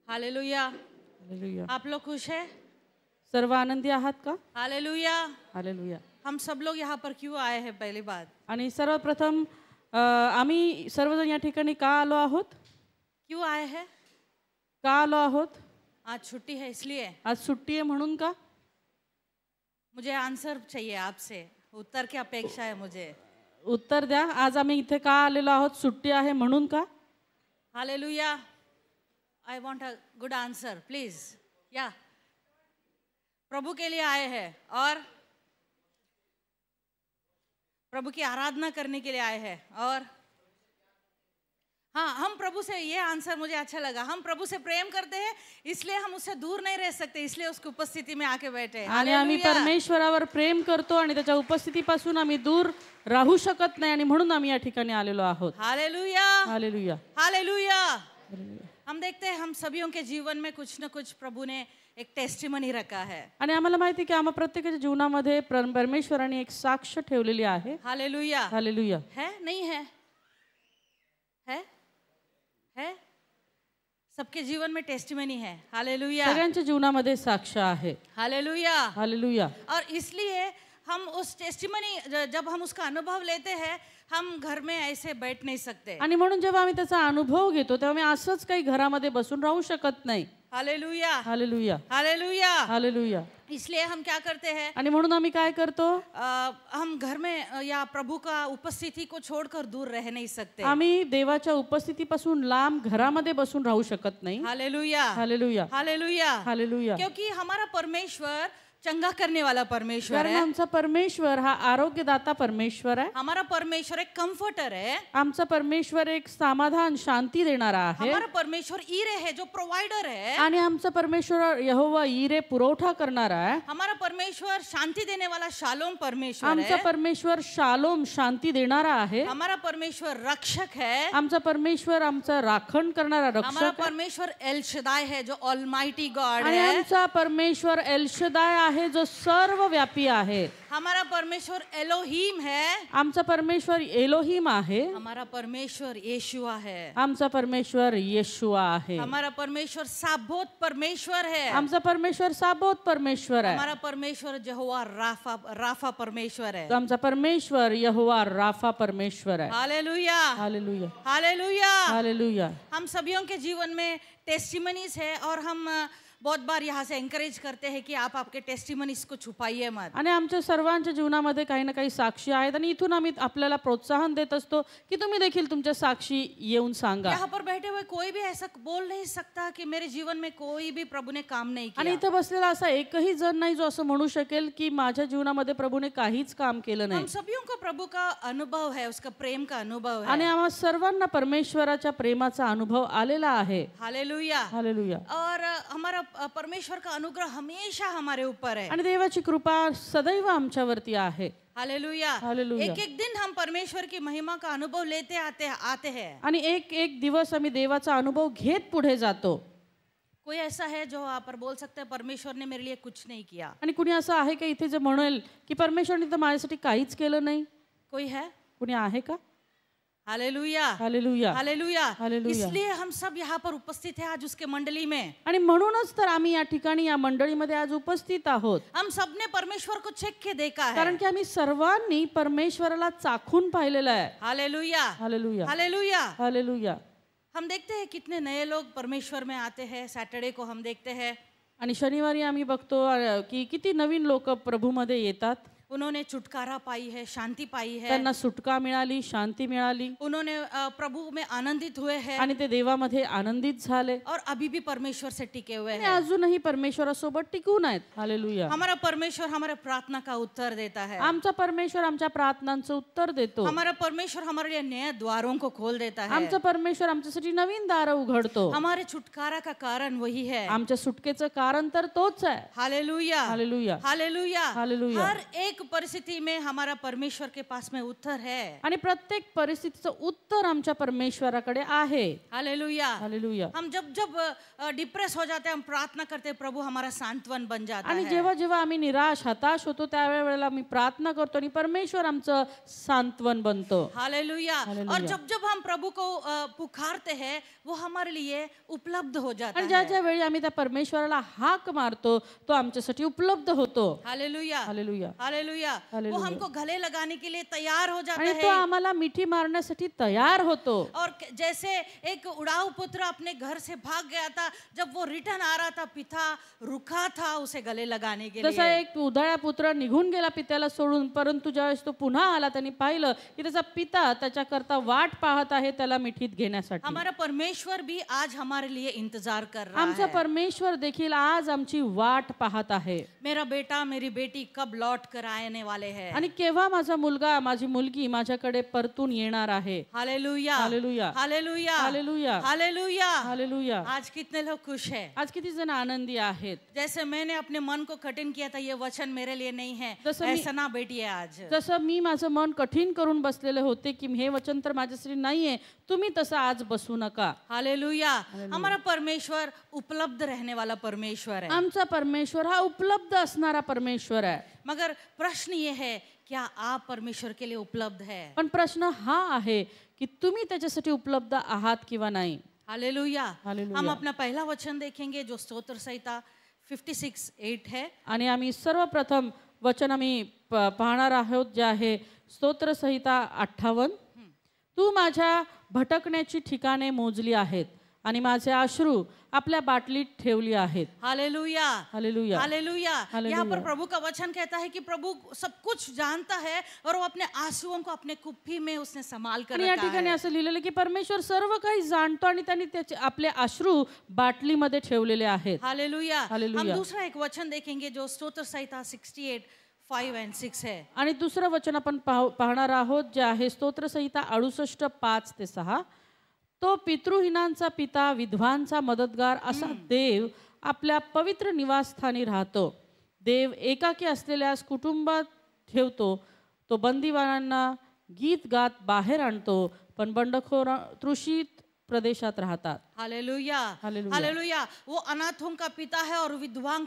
Hallelujah. Hallelujah. आप लोग खुश है? सर्व आनंदी आहात का? हालेलुया। हालेलुया। हम सब लोग यहाँ पर क्यों आए हैं पहली बात? आणि सर्वप्रथम आम्ही सर्वजण या ठिकाणी का आलो आहोत? क्यों आए हैं? का आलो आहोत? आज छुट्टी है इसलिए। आज सुट्टी आहे म्हणून का? मुझे आंसर चाहिए आपसे, उत्तर की अपेक्षा है मुझे। उत्तर द्या। आज आम्ही इथे का आलेलो आहोत? सुट्टी आहे म्हणून का? Hallelujah. I want a good answer please. या प्रभु के लिए आए हैं और प्रभु की आराधना करने के लिए आए हैं। और हाँ, हम प्रभु से, ये आंसर मुझे अच्छा लगा, हम प्रभु से प्रेम करते हैं इसलिए हम उससे दूर नहीं रह सकते, इसलिए उसकी उपस्थिति में आके बैठे हैं। आणि आम्ही परमेश्वरावर प्रेम करतो आणि त्याच्या उपस्थितीपासून आम्ही दूर राहू शकत नाही आणि म्हणून आम्ही या ठिकाणी आलेलो आहोत। हालेलुया। हालेलुया। हालेलुया। हम देखते हैं हम सभीयों के जीवन में कुछ न कुछ प्रभु ने एक टेस्टिमनी रखा है। आणि आम्हाला माहिती आहे की आम्हा प्रत्येकाच्या जीवनामध्ये परमेश्वराने एक साक्ष ठेवलेली आहे। हालेलुया। हालेलुया। है नहीं है? है? है? सबके जीवन में टेस्टिमनी है। हालेलुया। सगळ्यांच्या जीवनामध्ये साक्ष आहे। हालेलुया। हालेलुया। और इसलिए हम उस टेस्टिमनी, जब हम उसका अनुभव लेते हैं, हम घर में ऐसे बैठ नहीं सकते। आणि म्हणून जेव्हा आम्ही त्याचा अनुभव घेतो तेव्हा आम्ही असंच काही घरामध्ये बसून राहू शकत नाही। हालेलुया। हालेलुया। हालेलुया। हालेलुया। इसलिए हम क्या करते हैं? आणि म्हणून आम्ही काय करतो? हम घर में या प्रभु का उपस्थिति को छोड़कर दूर रह नहीं सकते। आम्ही देवाच्या उपस्थितीपासून लांब घरामध्ये बसून राहू शकत नाही। हालेलुया। हालेलुया। हालेलुया। हालेलुया। क्योंकि हमारा परमेश्वर चंगा करने वाला परमेश्वर कारण है। आमचा परमेश्वर हा आरोग्यदाता परमेश्वर आहे। हमारा परमेश्वर एक कम्फर्टर है। आमचा परमेश्वर एक समाधान शांती देणारा आहे। हमारा परमेश्वर ईरे है जो प्रोवाइडर है। आणि आमचा परमेश्वर यहोवा ईरे पुरवठा करणारा आहे। हमारा परमेश्वर शांति देने वाला शालोम परमेश्वर है। आमचा परमेश्वर शालोम शांती देणारा आहे। हमारा परमेश्वर रक्षक है। आमचा परमेश्वर आमचा राखण करणारा रक्षक हमारा आहे। परमेश्वर एल शदाय है जो ऑलमाइटी गॉड आणि है। आमचा परमेश्वर एल शदाय आहे जो सर्वव्यापी आहे। हमारा परमेश्वर एलोहीम है। आमचा परमेश्वर एलोहीम आहे। हमारा परमेश्वर येशुआ है। आमचा परमेश्वर येशुआ आहे। हमारा परमेश्वर साबोत परमेश्वर है। आमचा परमेश्वर साबोत परमेश्वर आहे। हमारा परमेश्वर यहोवा राफा परमेश्वर है। आमचा परमेश्वर यहोवा राफा परमेश्वर आहे। हालेलुया। हालेलुया। हालेलुया। हालेलुया। हम सभीयों के जीवन में टेस्टिमनीज है और हम बहुत बार यहाँ से एनकरेज करते हैं कि आप आपके टेस्टिमनीज को छुपाइए मत। आणि आमच्या सर्वांच्या जीवनामध्ये काही ना काही साक्षी आहेत आणि इथून आम्ही आपल्याला प्रोत्साहन देत असतो की तुम्ही देखील तुमच्या साक्षी येऊन सांगा। यहाँ पर बैठे हुए कोई भी ऐसा बोल नहीं सकता कि मेरे जीवन में कोई भी प्रभु ने काम नहीं किया। आणि इथे बसलेला असा एकही जण नाही जो असं म्हणू शकेल की माझ्या जीवनामध्ये प्रभूने काहीच काम केलं नाही। हम सभीयों को प्रभु का अनुभव है, उसका प्रेम का अनुभव है। आणि आम्हा सर्वांना परमेश्वराच्या प्रेमाचा अनुभव आलेला आहे। हालेलुया। हालेलुया। और हमारा परमेश्वर का अनुग्रह हमेशा हमारे ऊपर है। आणि देवाची कृपा सदैव आमच्यावरती आहे। हालेलुया। हालेलुया। एक एक दिन हम परमेश्वर की महिमा का अनुभव लेते आते हैं। आणि एक एक दिवस आम्ही देवाचा अनुभव घेत पुढे जातो। कोई ऐसा है जो आप पर बोल सकते हैं परमेश्वर ने मेरे लिए कुछ नहीं किया? आणि कुणी असं आहे का इथे जे म्हणेल की परमेश्वरने तर माझ्यासाठी काहीच केलं नाही? कोई है? कुणी आहे का? हालेलुया। हालेलुया। हालेलुया। हालेलुया। इसलिए हम सब यहाँ पर उपस्थित हैं आज उसके मंडली में। आणि म्हणूनच तर आम्ही या ठिकाणी या मंडळीमध्ये आज उपस्थित आहोत। हम सबने परमेश्वर को चेक के देखा है। कारण की आम्ही सर्वांनी परमेश्वराला चाखून पाहिलेलं आहे। हालेलुया। हालेलुया। हालेलुया। हालेलुया। हम देखते हैं कितने नए लोग परमेश्वर में आते हैं। सैटरडे को हम देखते हैं आणि शनिवारी आम्ही बघतो की किती नवीन लोक प्रभूमध्ये येतात। उन्होंने छुटकारा पाई है, शांति पाई है। त्यांना सुटका मिळाली, शांती मिळाली। उन्होंने प्रभु में आनंदित हुए हैं आणि ते देवामध्ये आनंदित झाले। और अभी भी परमेश्वर से टिके हुए आणि हैं। अजूनही परमेश्वरासोबत टिकून आहेत। हालेलुया। हमारा परमेश्वर हमारे प्रार्थना का उत्तर देता है। आमचा परमेश्वर आमच्या प्रार्थनांचं उत्तर देतो। हमारा परमेश्वर हमारे लिए नए द्वारों को खोल देता है। आमचा परमेश्वर आमच्यासाठी नवीन दार उघडतो। हमारे छुटकारा का कारण वही है। आमच्या सुटकेचं कारण तर तोच आहे। हालेलुया। हालेलुया। हालेलुया। हालेलुया। हर एक परिस्थिति में हमारा परमेश्वर के पास में उत्तर है. आणि प्रत्येक परिस्थितीचं उत्तर आमच्या परमेश्वराकडे आहे. हालेलुया. हालेलुया. हम जब जब डिप्रेस हो जाते हैं, हम प्रार्थना करते हैं, प्रभु हमारा सांत्वन बन जाता आणि है. जेव्हा जेव्हा आम्ही निराश हताश होतो त्यावेळेला आम्ही प्रार्थना करतो आणि परमेश्वर आमचं सांत्वन बनतो. हालेलुया. हालेलुया. और जब जब हम प्रभु को पुकारते हैं, वो हमारे लिए उपलब्ध हो जाता आणि ज्या है. ज्या वेळी आम्ही त्या परमेश्वराला हाक मारतो तो आमच्यासाठी उपलब्ध होतो. हालेलुया. हालेलुया. हालेलुया. वो हालेलुया. हमको गले लगाने के लिए तैयार हो जाता आणि तो है. आम्हाला मिठी मारण्यासाठी तयार होतो. और जैसे एक उड़ाऊ पुत्र अपने घर से भाग गया था, जब वो रिटर्न आ रहा था, पिता रुका था उसे गले लगाने के जसा लिए. एक उधळा पुत्र निघून गेला पित्याला सोडून, परंतु ज्यावेळेस तो पुन्हा आला त्यांनी पाहिलं की त्याचा पिता त्याच्याकरता वाट पाहत आहे त्याला मिठीत घेण्यासाठी. हमारा परमेश्वर भी आज हमारे लिए इंतजार कर रहा आमचा है. परमेश्वर देखील आज आमची वाट पाहत आहे. मेरा बेटा मेरी बेटी कब लौट कर आने वाले हैं. आणि केव्हा माझा मुलगा माझी मुलगी माझ्याकडे परतून येणार आहे. Hallelujah. Hallelujah. Hallelujah. Hallelujah. Hallelujah. Hallelujah. आज कितने लोग खुश हैं. आज किती जण आनंदी आहेत. जैसे मैंने अपने मन को कठिन किया था, ये वचन मेरे लिए नहीं है, जसं मी- ऐसा ना बेटी है आज. जसं मी माझं मन कठीण करून बसलेले होते की हे वचन तर माझ्यासाठी नाहीये, तुम्ही तसं आज बसू नका. हालेलुया. हमारा परमेश्वर उपलब्ध रहने वाला परमेश्वर है. आमचा परमेश्वर हा उपलब्ध असणारा परमेश्वर आहे. मगर प्रश्न ये है, क्या आप परमेश्वर के लिए उपलब्ध है. पण प्रश्न हा आहे की तुम्ही त्याच्यासाठी उपलब्ध आहात किंवा नाही. हालेलुया. हालेलुया. हम अपना पहला वचन देखेंगे जो स्तोत्र संहिता 56:8 है. आणि आम्ही सर्वप्रथम वचन आम्ही पाहणार आहोत जे आहे स्तोत्र संहिता 58. तू माझ्या भटकण्याची ठिकाणे मोजली आहेत आणि माझे अश्रू आपल्या बाटलीत ठेवली आहेत. हालेलुया. हालेलुया. हालेलुया. हालेलुया. यहाँ पर प्रभु का वचन कहता है कि प्रभु सब कुछ जानता है और वो अपने आंसुओं को अपने कुप्पी में उसने संभाल कर आणि या रखा ठिकाणी है. असं लिहिलेलं की परमेश्वर सर्व काही जाणतो आणि त्यांनी त्याचे आपले अश्रू बाटलीमध्ये ठेवलेले आहेत. हालेलुया. हम हालेलुया. दूसरा एक वचन देखेंगे जो स्तोत्र संहिता 68:5-6 है. आणि दुसरं वचन आपण पाहणार आहोत जे आहे स्तोत्र संहिता 68:5-6. तो पितृहीनांचा पिता विधवांचा मदतगार असा देव आपल्या पवित्र निवासस्थानी राहतो. देव एकाकी असलेल्यास कुटुंबात ठेवतो. तो बंदीवानांना गीत गात बाहेर आणतो, पण बंडखोर तृषित प्रदेशात राहतात. हालेलुया. हालेलुया. हालेलुया. वो अनाथों का पिता है और विधवाओं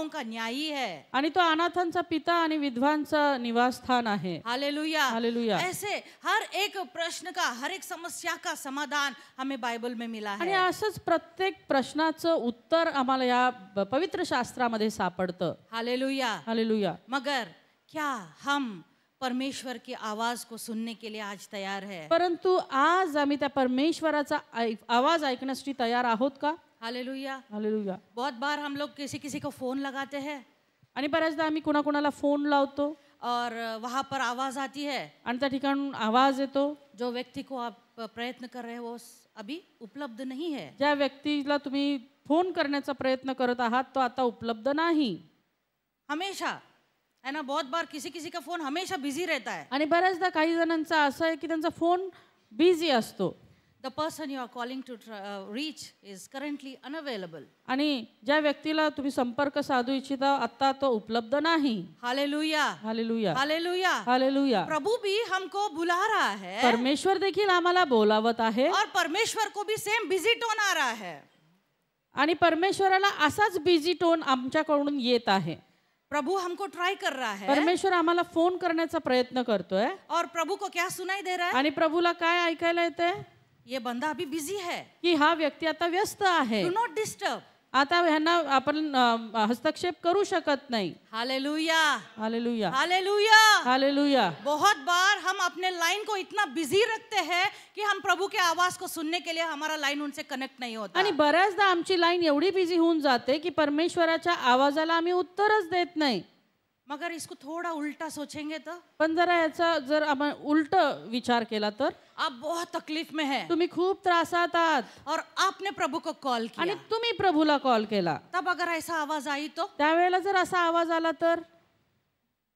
का न्यायी है. आणि तो अनाथांचा पिता आणि विधवांचा निवासस्थान आहे. हालेलुया. हालेलुया. ऐसे हर एक प्रश्न का, हर एक समस्या का समाधान हमें बाइबल में मिला आणि है. असंच प्रत्येक प्रश्नाचं उत्तर आम्हाला या पवित्र शास्त्रामध्ये सापडतं. हालेलुया. हालेलुया. मगर क्या हम परमेश्वर की आवाज को सुनने के लिए आज तैयार है. परंतु आज आम्ही त्या परमेश्वराचा आवाज ऐकण्यासाठी तयार आहोत का. हालेलुया. हालेलुया. बहुत बार हम लोग किसी किसी को फोन लगाते हैं आणि बऱ्याचदा आम्ही कुणाकुणाला फोन लावतो और वहां पर आवाज आती है. आणि त्या ठिकाणून आवाज येतो. जो व्यक्ति को आप प्रयत्न कर रहे हैं वो अभी उपलब्ध नहीं है. ज्या व्यक्तीला तुम्ही फोन करण्याचा प्रयत्न करत आहात तो आता उपलब्ध नाही. हमेशा है ना, बहुत बार किसी किसी का फोन हमेशा बिजी रहता है. आणि बऱ्याचदा काही जणांचा असं आहे की त्यांचा फोन बिझी असतो The person you are calling to reach is currently unavailable. आणि ज्या व्यक्तीला तुम्ही संपर्क साधू इच्छिता आता तो उपलब्ध नाही. हालेलुया. हालेलुया. हालेलुया. हालेलुया. प्रभु भी हमको बुला रहा है परमेश्वर देखील आम्हाला बोलावत आहे और परमेश्वर को भी सेम बिजी टोन आ रहा है. आणि परमेश्वराला असाच बिझी टोन आमच्याकडून येत आहे. प्रभु हमको ट्राई कर रहा है परमेश्वर आम्हाला फोन करण्याचा प्रयत्न करतोय और प्रभु को क्या सुनाई दे रहा है. आणि प्रभूला काय ऐकायला येतंय ये बंदा अभी बिजी है. की हा व्यक्ती आता व्यस्त आहे. Do not disturb. आता ह्यांना आपण हस्तक्षेप करू शकत नाही. हालेलुया. हालेलुया. हालेलुया. हालेलुया. बहुत बार हम अपने लाइन को इतना बिजी रखते हैं कि हम प्रभु के आवाज को सुनने के लिए हमारा लाइन उनसे कनेक्ट नहीं होता. आणि बऱ्याचदा आमची लाईन एवढी बिझी होऊन जाते की परमेश्वराच्या आवाजाला आम्ही उत्तरच देत नाही. मगर इसको थोड़ा उल्टा सोचेंगे तो पण जरा याचा जर आपण उलट विचार केला तर आप बहुत तकलीफ में हैं तुम्ही खूप त्रासात आहात और आपने प्रभु को कॉल आणि किया. तुम्ही प्रभूला कॉल केला. तब अगर ऐसा आवाज आई तो त्यावेळेला जर असा आवाज आला तर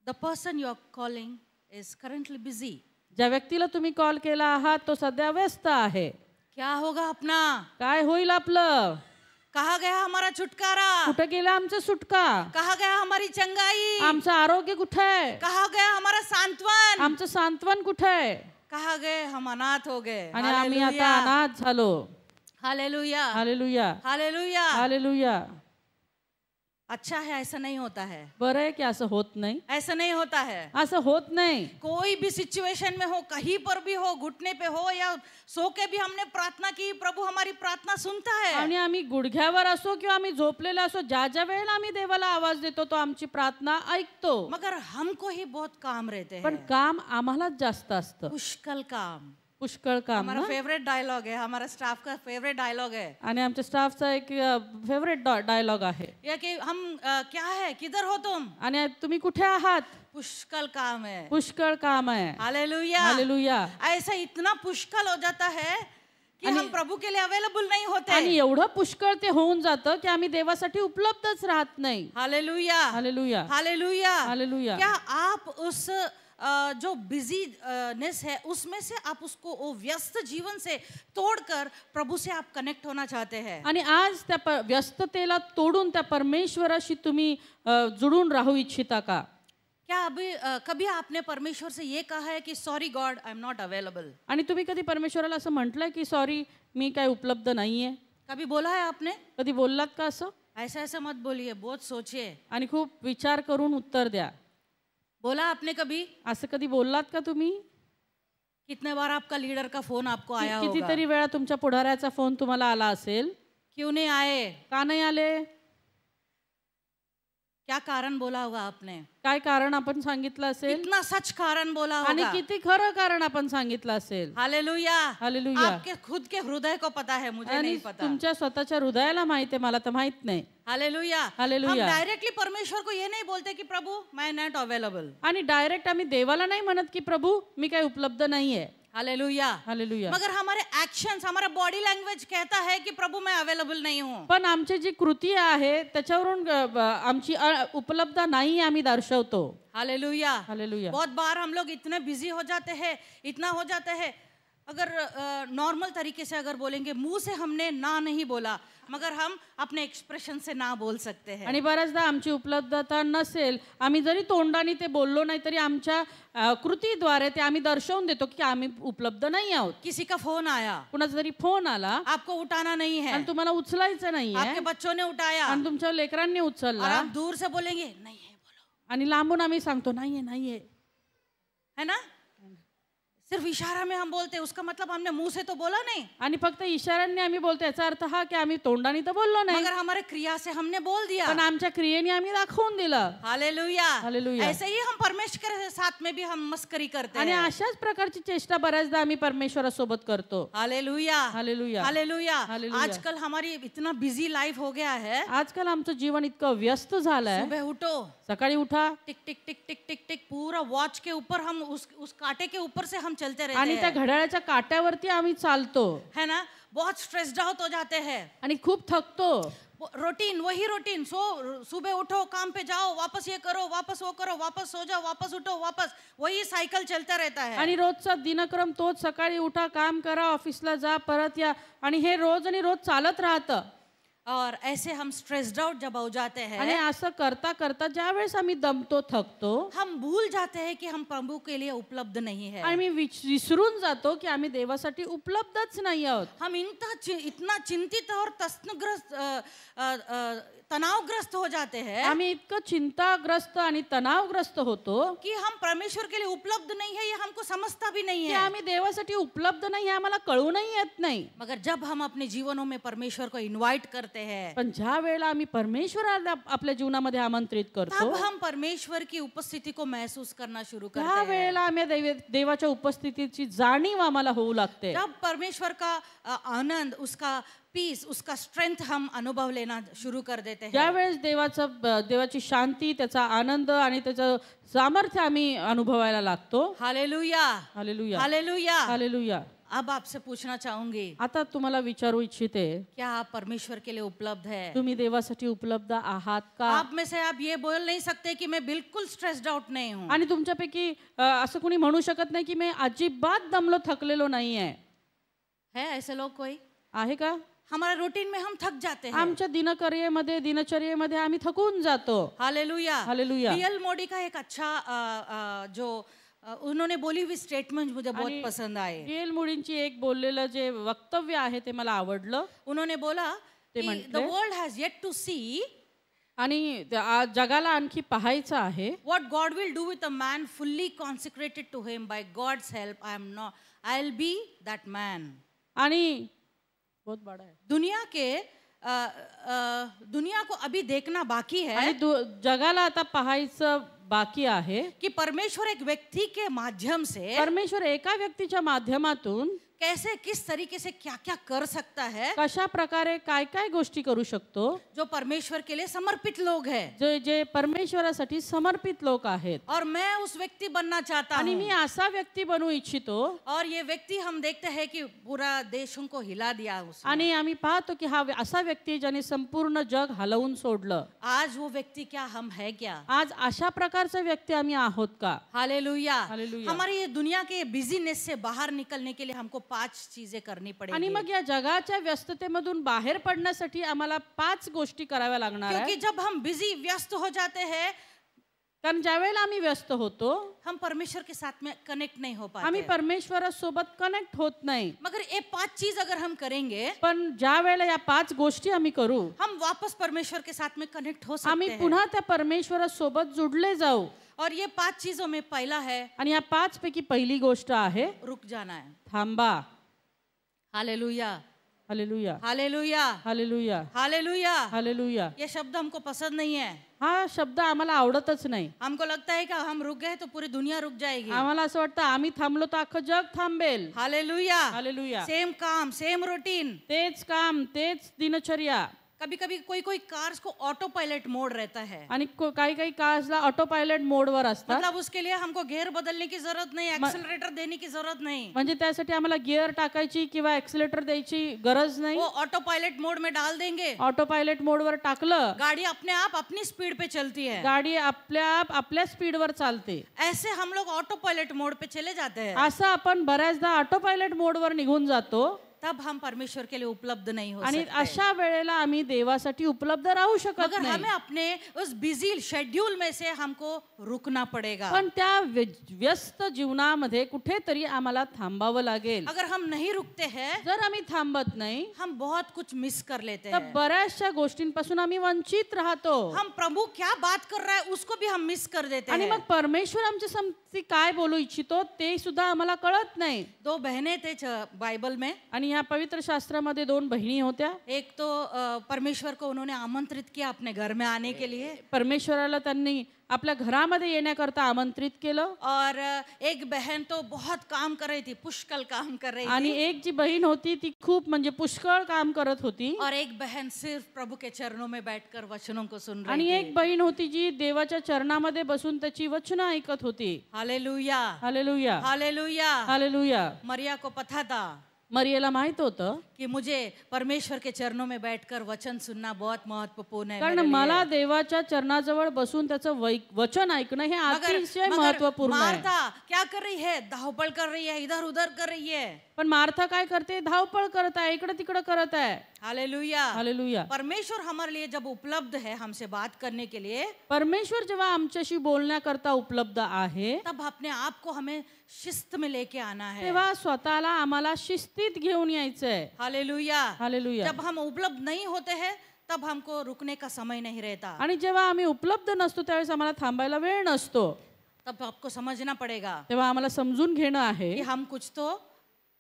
the person you are calling is currently busy. ज्या व्यक्तीला तुम्ही कॉल केला आहात तो सध्या व्यस्त आहे. क्या होगा अपना. काय होईल आपलं. कहा गया हमारा छुटकारा, कुठे गेला आमचा सुटका? कहा गया हमारी चंगाई, आमचं आरोग्य कुठे आहे? कहा गया हमारा सांत्वन, आमचं सांत्वन कुठे आहे? कहा गए हम अनाथ हो गए। आणि आम्ही आता अनाथ झालो. Hallelujah, hallelujah, hallelujah. हालेलुया. अच्छा है, ऐसा नहीं होता है, बरं आहे की असं होत नाही? ऐसा नहीं होता है। असं होत नाही. कोई भी सिचुएशन में हो, कहीं पर भी हो, घुटने पे हो या सो के भी हमने प्रार्थना की, प्रभु हमारी प्रार्थना सुनता है। आणि आम्ही गुडघ्यावर असो किंवा आम्ही झोपलेलो असो, ज्या ज्या वेळेला आम्ही देवाला आवाज देतो तो आमची प्रार्थना ऐकतो. मगर हमको ही बहुत काम रहते पण हैं, काम आम्हालाच जास्त असतं. पुष्कल काम। पुष्कळ काम हमारा ना? फेवरेट डायलॉग है, हमारा स्टाफ का फेवरेट डायलॉग है आणि आमच्या स्टाफचा एक फेवरेट डायलॉग आहे. ये कि हम क्या है, किधर हो तुम, आणि तुम्ही कुठे आहात? पुष्कल काम है। पुष्कळ काम आहे. Hallelujah, hallelujah. ऐसा इतना पुष्कल हो जाता है कि हम प्रभु के लिए अवेलेबल नहीं होते। आणि एवढं पुष्कळ ते होऊन जातं की आम्ही देवासाठी उपलब्धच राहत नाही. Hallelujah, hallelujah, hallelujah, hallelujah. क्या आप उस जो बिजीनेस है उसमें से आप उसको वो व्यस्त जीवन से तोड़कर प्रभु से आप कनेक्ट होना चाहते हैं? आणि आज त्या व्यस्ततेला तोडून त्या परमेश्वराशी तुम्ही जुडून राहू इच्छिता का? क्या अभी कभी आपने परमेश्वर से ये कहा है कि sorry God, I am not available? आणि तुम्ही कधी परमेश्वराला असं म्हटलंय की सॉरी, मी काय उपलब्ध नाहीये? कभी बोला है आपने? कधी बोललात का असं? ऐसा ऐसा मत बोलिए, बहुत सोचिए। आणि खूप विचार करून उत्तर द्या. बोला आपने कभी? असं कधी बोललात का तुम्ही? कितने बार आपका लीडर का फोन आपको आया होगा? कितीतरी वेळा तुमच्या पुढाऱ्याचा फोन तुम्हाला आला असेल. क्यों नहीं आए? का नाही आले? क्या कारण बोला होगा आपने? काय कारण आपण सांगितलं असेल? कितना सच कारण बोला आणि होगा? किती खरं कारण आपण सांगितलं असेल. Hallelujah, hallelujah. आपके खुद के हृदय को पता है, मुझे आणि नहीं पता। तुमच्या स्वतःच्या हृदयाला माहिती आहे, मला तर माहित नाही. Hallelujah, hallelujah. हम डायरेक्टली परमेश्वर को ये नहीं बोलते कि प्रभु मैं नॉट अवेलेबल। आणि डायरेक्ट आम्ही देवाला नाही म्हणत की प्रभू मी काय उपलब्ध नाहीये. Hallelujah, hallelujah. मगर हमारे एक्शंस, हमारा बॉडी लैंग्वेज कहता है कि प्रभु मैं अवेलेबल नहीं हूँ। पण आमची जी कृती आहे त्याच्यावरून आमची उपलब्ध नाही आम्ही दर्शवतो. Hallelujah, hallelujah. बहुत बार हम लोग इतने बिजी हो जाते हैं, इतना हो जाते हैं, अगर नॉर्मल तरीके से अगर बोलेंगे, मुंह से हमने ना नहीं बोला मगर हम अपने एक्सप्रेशन से ना बोल सकते हैं। आणि बऱ्याचदा आमची उपलब्धता नसेल, आम्ही जरी तोंडाने ते बोललो नाही तरी आमच्या कृतीद्वारे ते आम्ही दर्शवून देतो की आम्ही उपलब्ध नाही आहोत. किसी का फोन आया, कुणाचा जरी फोन आला आपको उठाना नहीं है, आणि तुम्हाला उचलायचं नाहीये आपके बच्चों ने उठाया आणि तुमच्या लेकरांनी और उचलला आप दूर से बोलेंगे नहीं है, बोलो, आणि लांबून आम्ही सांगतो नाहीये नाहीये, है ना? सिर्फ इशारा में हम बोलते हैं, उसका मतलब हमने मुंह से तो बोला नहीं, आणि फक्त इशाऱ्यांनी आम्ही बोलतो. याचा अर्थ हा की आम्ही तोंडाने तर बोललो नाही, मगर हमारे क्रिया से हमने बोल दिया। पण आमच्या क्रियेने आम्ही दाखवून दिलं. Hallelujah, hallelujah. ऐसे ही हम परमेश्वर के साथ में भी हम मस्करी करते आणि हैं। अशाच प्रकारची चेष्टा बऱ्याचदा आम्ही परमेश्वरासोबत करतो. Hallelujah, hallelujah. हालेलुया। हालेलुया. आजकल हमारी इतना बिजी लाइफ हो गया है, आजकाल आमचं जीवन इतकं व्यस्त झालंय. सुबह उठो, सकाळी उठा tick tick tick tick tick tick, पूरा वॉच के ऊपर हम उस कांटे के ऊपर से हम चलते रहते आणि त्या हैं, घड्याळाच्या काट्यावरती आम्ही चालतो है ना? बहुत स्ट्रेस्ड आउट हो जाते हैं। आणि खूप थकतो. रूटीन, वही रूटीन, सुबह उठो, काम पे जाओ, वापस ये करो, वापस वो करो, वापस सो जाओ, वापस उठो, वापस वही सायकल चलता रहता है। आणि रोजचा दिनक्रम तोच. सकाळी उठा, काम करा, ऑफिसला जा, परत या, आणि हे रोज आणि रोज चालत राहतं. और ऐसे हम स्ट्रेस्ड आउट जब हो जाते आणि हैं, असं करता करता ज्या वेळेस आम्ही दमतो, थकतो, हम भूल जाते हैं कि हम प्रभु के लिए उपलब्ध नहीं है। आणि मी विसरून जातो की आम्ही देवासाठी उपलब्धच नाही आहोत. हम इतना चिंतित और तनावग्रस्त हो जाते हैं आम्ही इतकं चिंताग्रस्त आणि तणावग्रस्त होतो कि हम परमेश्वर के लिए उपलब्ध नहीं है, ये हमको समझता भी नहीं की है। आम्ही देवासाठी उपलब्ध नाही हे आम्हाला कळूनही येत नाही. मगर जब हम अपने जीवनों में परमेश्वर को इनवाइट करते हैं, पण ज्या वेळेला आम्ही परमेश्वराला आपल्या जीवनामध्ये आमंत्रित करतो, तब हम परमेश्वर की उपस्थिति को महसूस करना शुरू त्या करते हैं। वेळेला आम्ही देवाच्या उपस्थितीची जाणीव आम्हाला होऊ लागते. जब परमेश्वर का आनंद, उसका पीस, उसका स्ट्रेंथ हम अनुभव लेना शुरू कर देते हैं। ज्यावेळेस देवाची शांती, त्याचा आनंद आणि त्याचं सामर्थ्य आम्ही अनुभवायला लागतो. Hallelujah, hallelujah, hallelujah. हालेलुया. अब आपसे पूछना चाहूंगी, आता तुम्हाला विचारू इच्छिते, क्या आप परमेश्वर के लिए उपलब्ध है? तुम्ही देवासाठी उपलब्ध आहात का? आप में से आप ये बोल नहीं सकते कि मैं बिल्कुल स्ट्रेस्ड आउट नहीं हूँ। आणि तुमच्यापैकी असं कोणी म्हणू शकत नाही की मी अजिबात दमलो, थकलेलो नाहीये. है ऐसे लोग कोई? आहे का? हमारे रूटीन में हम थक जाते हैं। आमच्या दिनचर्येमध्ये आम्ही थकून जातो. हालेलुया। हालेलुया. डीएल मोडी का एक अच्छा जो उन्होंने बोली हुई स्टेटमेंट मुझे बहुत आणि पसंद आए। डी.एल. मूडींची एक बोललेलं जे वक्तव्य आहे ते मला आवडलं. उन्होंने बोला ते कि म्हटले, the world has yet to see आणि जगाला आणखी पाहायचं आहे what God will do with a man fully consecrated to him by God's help. I'll be that man. आणि बहुत बड़ा है. दुनिया को अभी देखना बाकी है आणि जगाला आता पाहायचं बाकी आहे कि परमेश्वर एक व्यक्ति के माध्यम से परमेश्वर एका व्यक्तीच्या माध्यमातून कैसे किस तरीके से क्या क्या कर सकता है, कशा प्रकारे काय काय गोष्टी करू शकतो, जो परमेश्वर के लिए समर्पित लोग हैं। जे परमेश्वरासाठी समर्पित लोक आहेत. और मैं उस व्यक्ति बनना चाहता आणि हूँ। मी असा व्यक्ती बनू इच्छितो. और ये व्यक्ति हम देखते हैं कि पूरा देशों को हिला दिया उसने। आणि आम्ही पाहतो की हा असा व्यक्ती ज्याने संपूर्ण जग हलवून सोडलं. आज वो व्यक्ति क्या, हम है क्या? आज अशा प्रकारचा व्यक्ती आम्ही आहोत का? हालेलुया। हालेलुया. हमारी ये दुनिया के बिजीनेस से बाहर निकलने के लिए हमको 5 चीजें करनी आणि पड़ेगी। मग या जगाच्या व्यस्ततेमधून बाहेर पडण्यासाठी आम्हाला 5 गोष्टी कराव्या लागणार क्योंकि आहेत. जब हम बिजी व्यस्त हो जाते हैं, कारण ज्या वेळेला आम्ही व्यस्त होतो हम परमेश्वर के साथ में कनेक्ट नहीं हो आम्ही पाते। परमेश्वरासोबत कनेक्ट होत नाही. मगर ये 5 चीज अगर हम करेंगे, पण ज्या वेळेला या 5 गोष्टी आम्ही करू हम वापस परमेश्वर के साथ में कनेक्ट हो आम्ही सकते हैं। पुन्हा त्या परमेश्वरासोबत जुडले जाऊ. और ये 5 चीजों में पहला है आणि या 5 पैकी पहिली गोष्ट आहे रुक जाना है। थांबा. Hallelujah, hallelujah, hallelujah, hallelujah, hallelujah. Hallelujah. ये शब्द हमको पसंद नहीं है। हा शब्द आम्हाला आवडतच नाही. हमको लगता है कि हम रुक गए तो पूरी दुनिया रुक जाएगी। आम्हाला असं वाटतं आम्ही थांबलो तर अख्खं जग थांबेल. Hallelujah, hallelujah. सेम काम, सेम रूटीन। तेच काम, तेच दिनचर्या. कभी कभी कोई कार्स को ऑटो पायलट मोड रहता है। आणि काही कार्सला ऑटो पायलट मोडवर असतात. मतलब उसके लिए हमको गियर बदलने की जरूरत नहीं, एक्सेलरेटर देने की जरूरत नहीं। म्हणजे त्यासाठी आम्हाला गिअर टाकायची किंवा एक्सिलेटर द्यायची गरज नाही. वो ऑटो पायलट मोड में डाल देंगे, ऑटो पायलट मोडवर टाकलं गाड़ी अपने आप अपनी स्पीड पे चलती है। गाडी आपल्या स्पीडवर चालते. ऐसे हम लोग ऑटो पायलट मोड पे चले जाते हैं। असं आपण बऱ्याचदा ऑटो पायलट मोडवर निघून जातो. तब हम परमेश्वर के लिए उपलब्ध नहीं हो आणि सकते। अशा वेळेला आम्ही देवासाठी उपलब्ध राहू शकत मगर नाही. हमें अपने उस बिजी शेड्यूल में से हमको रुकना पड़ेगा। पण त्या व्यस्त जीवनामध्ये कुठेतरी आम्हाला थांबावं लागेल. अगर हम नहीं रुकते हैं, जर आम्ही थांबत नाही हम बहुत कुछ मिस कर लेते तर हैं। बऱ्याचशा गोष्टींपासून आम्ही वंचित राहतो. हम प्रभु क्या बात कर रहा है उसको भी हम मिस कर देते आणि हैं। मग परमेश्वर आमच्या संबंधी काय बोलू इच्छितो ते सुद्धा आम्हाला कळत नाही. 2 बहनें थे बाइबल में। आणि या पवित्र शास्त्रामध्ये 2 बहिणी होत्या. एक तो परमेश्वर को उन्होंने आमंत्रित किया अपने घर में आने के लिए, परमेश्वराला त्यांनी आपल्या घरामध्ये येण्याकरता आमंत्रित केलं. और एक बहन तो बहुत काम कर रही थी, पुष्कल काम कर रही आणि थी। एक जी बहीण होती ती खूप म्हणजे पुष्कळ काम करत होती. और एक बहन सिर्फ प्रभु के चरणों में बैठकर वचनों को सुन आणि रही एक थी। बहीण होती जी देवाच्या चरणामध्ये बसून त्याची वचनं ऐकत होती. Hallelujah, hallelujah, hallelujah. हालेलुया. मरिया को पता था मरियेला माहित होतं कि मुझे परमेश्वर के चरणों में बैठकर वचन सुनना बहुत महत्वपूर्ण है कारण मेरे लिए। मला देवाच्या चरणाजवळ बसून त्याचं वचन ऐकणं हे अतिशय महत्वपूर्ण आहे. मार्था क्या कर रही है? धावपळ कर रही है, इधर उधर कर रही है। पण मार्था काय करते? धावपळ करत आहे, इकडे तिकडे करत आहे. Hallelujah, hallelujah. परमेश्वर हमारे लिए जब उपलब्ध है हमसे बात करने के लिए, परमेश्वर जेव्हा आमच्याशी बोलण्याकरता उपलब्ध आहे तब अपने आप को हमें शिस्त में लेके आना है। तेव्हा स्वतःला आम्हाला शिस्तीत घेऊन यायचंय. Hallelujah, hallelujah. जब हम उपलब्ध नहीं होते हैं तब हमको रुकने का समय नहीं रहता। आणि जेव्हा आम्ही उपलब्ध नसतो त्यावेळेस आम्हाला थांबायला वेळ नसतो. तब आपको समझना पड़ेगा तेव्हा आम्हाला समजून घेणं आहे कि हम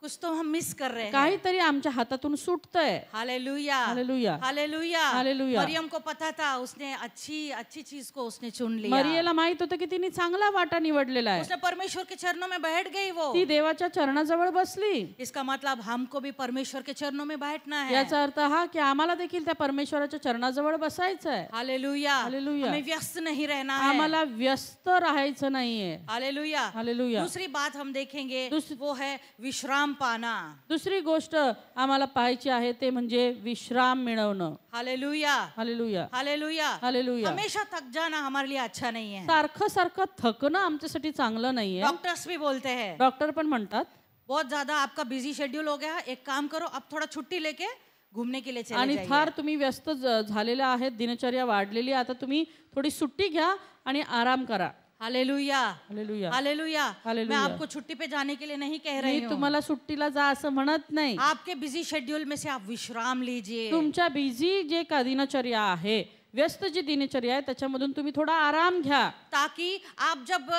कुछ तो हम मिस कर रहे हैं। काहीतरी आमच्या हातातून सुटतंय. Hallelujah, hallelujah, hallelujah, hallelujah. मरियम को पता था, उसने अच्छी चीज को उसने चुन लिया। मरियेला माहित होतं की तिने चांगला वाटा निवडलेला आहे. उसने परमेश्वर के चरणों में बैठ गई वो। ती देवाच्या चरणाजवळ बसली. इसका मतलब हमको भी परमेश्वर के चरणों में बैठना है। याचा अर्थ हा की आम्हाला देखील त्या परमेश्वराच्या चरणाजवळ बसायचं आहे. Hallelujah, hallelujah. हमें व्यस्त नहीं रहना है। आम्हाला व्यस्त राहायचं नाहीये. Hallelujah, hallelujah. दूसरी बात हम देखेंगे वो है विश्राम पाना। दुसरी गोष्ट आम्हाला पाहायची आहे ते म्हणजे विश्राम मिळवणं. Hallelujah, hallelujah, hallelujah, hallelujah. हमेशा थक जाना हमारे लिए अच्छा नहीं है। सारखं थकणं आमच्यासाठी चांगलं नाहीये. डॉक्टर्स भी बोलते हैं, डॉक्टर पण म्हणतात बहुत ज्यादा आपका बिजी शेड्यूल हो गया, एक काम करो, अब थोड़ा छुट्टी लेके घूमने के लिए चले आणि जाइए। फार तुम्ही व्यस्त झालेल्या आहेत, दिनचर्या वाढलेली आहे, आता तुम्ही थोडी सुट्टी घ्या आणि आराम करा. Hallelujah, hallelujah. हालेलुया। मैं हालेलुया. आपको छुट्टी पे जाने के लिए नहीं कह रही मी हूँ। तुम्हाला सुट्टीला जा असं म्हणत नाही. आपके बिजी शेड्यूल में से आप विश्राम लीजिए। तुमच्या बिझी जे का दिनचर्या आहे, व्यस्त जी दिनचर्या आहे, त्याच्यामधून तुम्ही थोडा आराम घ्या, ताकि आप जब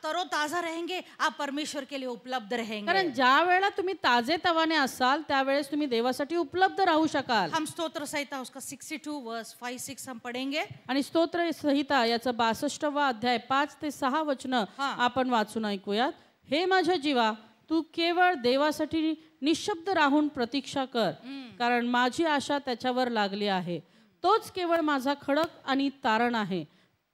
तरोताजा रहेंगे, आप परमेश्वर के लिए उपलब्ध रहेंगे। कारण ज्या वेळेला तुम्ही ताजे तवाने असाल त्यावेळेस तुम्ही देवासाठी उपलब्ध राहू शकाल. हम स्तोत्र संहिता उसका 62 वर्स 5-6 हम पढ़ेंगे। आणि स्तोत्र संहिता याचा 62वा अध्याय 5 ते 6 वचनं हां. आपण वाचून ऐकूयात. हे माझ्या जीवा, तू केवळ देवासाठी निशब्द राहून प्रतीक्षा कर, कारण माझी आशा त्याच्यावर लागली आहे. तोच केवळ माझा खडक आणि तारण आहे,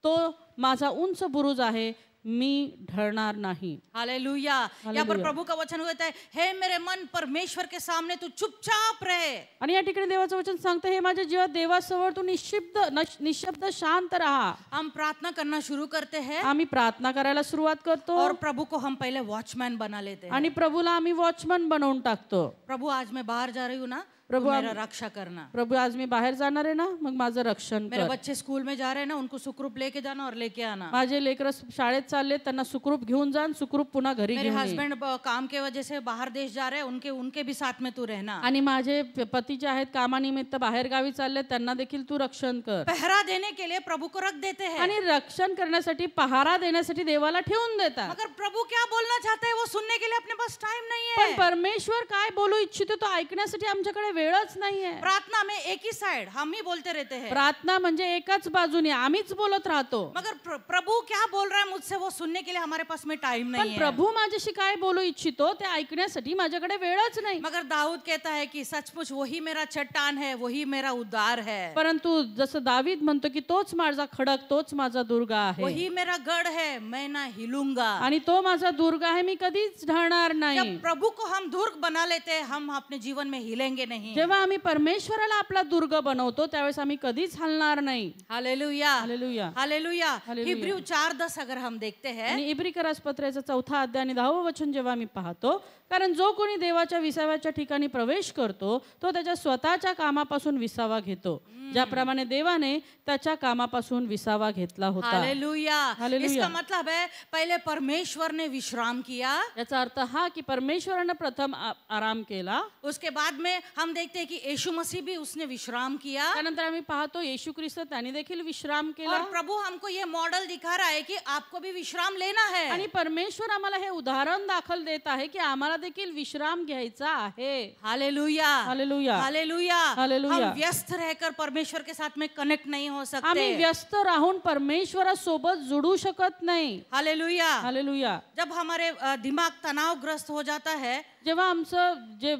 तो माझा उंच बुरुज आहे, मी ढळणार नाही. हालेलुया। यहाँ पर प्रभु का वचन कहता है, हे मेरे मन, परमेश्वर के सामने तू चुपचाप रहे। आणि या ठिकाणी देवाचं वचन सांगतं, हे माझ्या जीवा, देवासमोर तू निशब्द शांत राहा. हम प्रार्थना करना शुरू करते हैं आम्ही प्रार्थना करायला सुरुवात करतो और प्रभु को हम पहले वॉचमैन बना लेते हैं। आणि प्रभूला आम्ही वॉचमन बनवून टाकतो. प्रभु आज मैं बाहर जा रही हूँ ना, प्रभु, तू मेरा रक्षा करना। प्रभू आज मी बाहेर जाणार आहे ना, मग माझं रक्षण मेरे कर. बच्चे स्कूल में जा रहे हैं ना, उनको सुखरूप लेके जाना और लेके आना। माझे लेकरं शाळेत चालले, त्यांना सुखरूप घेऊन जा, सुखरूप पुन्हा घरी मेरे घेऊन ये. हस्बैंड काम के वजह से बाहर देश जा रहे हैं, उनके भी साथ में तू रहना। आणि माझे पती जे आहेत कामानिमित्त बाहेर गावी चालले, त्यांना देखील तू रक्षण कर. पहरा देने के लिए प्रभु को रख देते हैं, आणि रक्षण करण्यासाठी, पहारा देण्यासाठी देवाला ठेवून देतात. मगर प्रभु क्या बोलना चाहते हैं वो सुनने के लिए अपने पास टाइम नहीं पण है। परमेश्वर काय बोलू इच्छितो तो ऐकण्यासाठी आमच्याकडे वेळच नाहीये. प्रार्थना में एक ही साइड हम ही बोलते रहते हैं, प्रार्थना म्हणजे एकाच बाजूने आम्हीच बोलत राहतो. मगर प्रभु क्या बोल रहा है मुझसे वो सुनने के लिए हमारे पास में टाइम पण नहीं है। प्रभू माझ्याशी काय बोलू इच्छितो ते ऐकण्यासाठी माझ्याकडे वेळच नाही. मगर दाऊद कहता है कि सचमुच वही मेरा चट्टान है, वही मेरा उद्धार है, परंतु जसं दावीद म्हणतो की तोच माझा खडक, तोच माझा दुर्गा आहे, वही मेरा गढ़ है, मैं ना हिलूंगा। आणि तो माझा दुर्ग आहे, मी कधीच ढळणार नाही. जब प्रभु को हम दुर्ग बना लेते हैं, हम अपने जीवन में हिलेंगे नहीं। जेव्हा आम्ही परमेश्वराला आपला दुर्ग बनवतो त्यावेळेस आम्ही कधीच हलणार नाही. Hallelujah, hallelujah. Hallelujah. Hallelujah. Hebrew 4:10 अगर हम देखते हैं, आणि इब्रिकरास पत्राचा 4 अध्याय आणि 10 वचन जेव्हा आम्ही पाहतो, कारण जो कोणी देवाच्या विसाव्याच्या ठिकाणी प्रवेश करतो तो त्याच्या स्वतःच्या कामापासून विसावा घेतो, ज्याप्रमाणे देवाने त्याच्या कामापासून विसावा घेतला होता. हालेलुया। हालेलुया. इसका मतलब है पहले परमेश्वर ने विश्राम किया, याचा अर्थ हा की परमेश्वराने प्रथम आराम केला, उसके बाद में हम देखते हैं कि यीशु मसीह भी उसने विश्राम किया, त्यानंतर आम्ही पाहतो येशू ख्रिस्त त्यांनी देखील विश्राम केला. और प्रभु हमको ये मॉडल दिखा रहा है कि आपको भी विश्राम लेना है। आणि परमेश्वर आम्हाला हे उदाहरण दाखल देत आहे की आम्हाला देखील विश्राम घ्यायचा आहे. Hallelujah, hallelujah. हालेलुया। हालेलुया. हम व्यस्त रहकर परमेश्वर के साथ में कनेक्ट नहीं हो सकते। आम्ही व्यस्त राहून परमेश्वरासोबत जुडू शकत नाही. हालेलुया। हालेलुया. जब हमारे दिमाग तनावग्रस्त हो जाता है, जेव्हा आमचं जे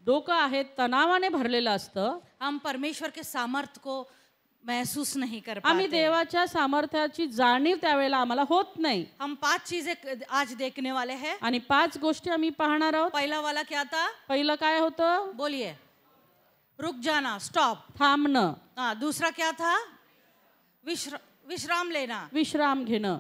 डोकं आहे तणावाने भरलेलं असतं, हम परमेश्वर के सामर्थ्य को महसूस नहीं कर आम्ही पाते। देवाच्या सामर्थ्याची जाणीव त्यावेळेला आम्हाला होत नाही. हम 5 चीजें आज देखने वाले हैं। आणि 5 गोष्टी आम्ही पाहणार आहोत. पहला वाला क्या था? पहिलं काय होतं? बोलिए। रुक जाना, स्टॉप। थांबणं. हाँ, दूसरा क्या था? विश्राम लेना। विश्राम घेणं.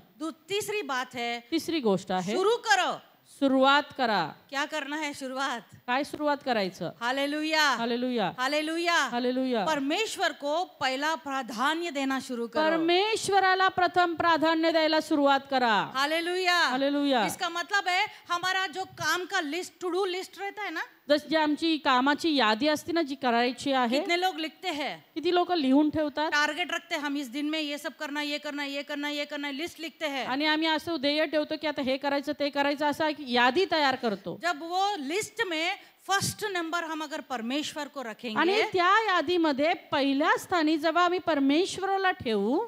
तीसरी बात है, तिसरी गोष्ट आहे शुरू करो। सुरुवात करा. क्या करना है? शुरुआत। काय सुरुवात करायचं? Hallelujah, hallelujah. Hallelujah, hallelujah. परमेश्वर को पहला प्राधान्य देना शुरू करो। परमेश्वराला प्रथम प्राधान्य द्यायला सुरुवात करा. Hallelujah, hallelujah. इसका मतलब है हमारा जो काम का लिस्ट, टू डू लिस्ट रहता है ना, जशी आमची कामाची यादी असते ना जी करायची आहे, कितने लोग लिखते हैं, किती लोक लिहून ठेवतात टारगेट रखते हैं, हम इस दिन में ये सब करना, ये करना, ये करना, ये करना, लिस्ट लिखते हैं। आणि आम्ही असं ध्येय ठेवतो की आता हे करायचं ते करायचं असं एक यादी तयार करतो. जब वो लिस्ट में फर्स्ट नंबर हम अगर परमेश्वर को आणि रखेंगे, त्या यादीमध्ये पहिल्या स्थानी जेव्हा आम्ही परमेश्वराला ठेवू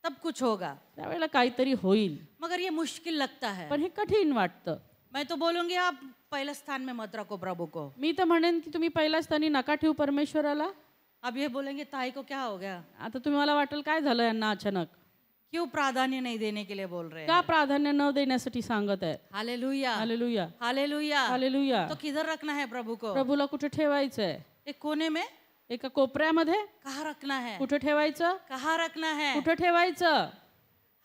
तब कुछ होगा। त्यावेळेला काहीतरी होईल. मगर ये मुश्किल लगता है। पण हे कठीण वाटतं. मैं तो बोलूंगी आप पहले स्थान में मत रखो प्रभु को। मी तर म्हणेन की तुम्ही पहिल्या स्थानी नका ठेवू परमेश्वराला. अब ये बोलेंगे ताई को क्या हो गया, आता तुम्ही मला वाटेल काय झालं यांना अचानक, क्यों प्राधान्य नहीं देने के लिए बोल रहे का हैं? प्राधान्य न देण्यासाठी सांगत आहे. Hallelujah, hallelujah. Hallelujah, hallelujah. तो किधर रखना है प्रभु को? प्रभूला कुठे ठेवायचंय? एक कोने में? एका कोपऱ्यामध्ये? कहाँ रखना है? कुठे ठेवायचं? कहाँ रखना है? कुठे ठेवायचं?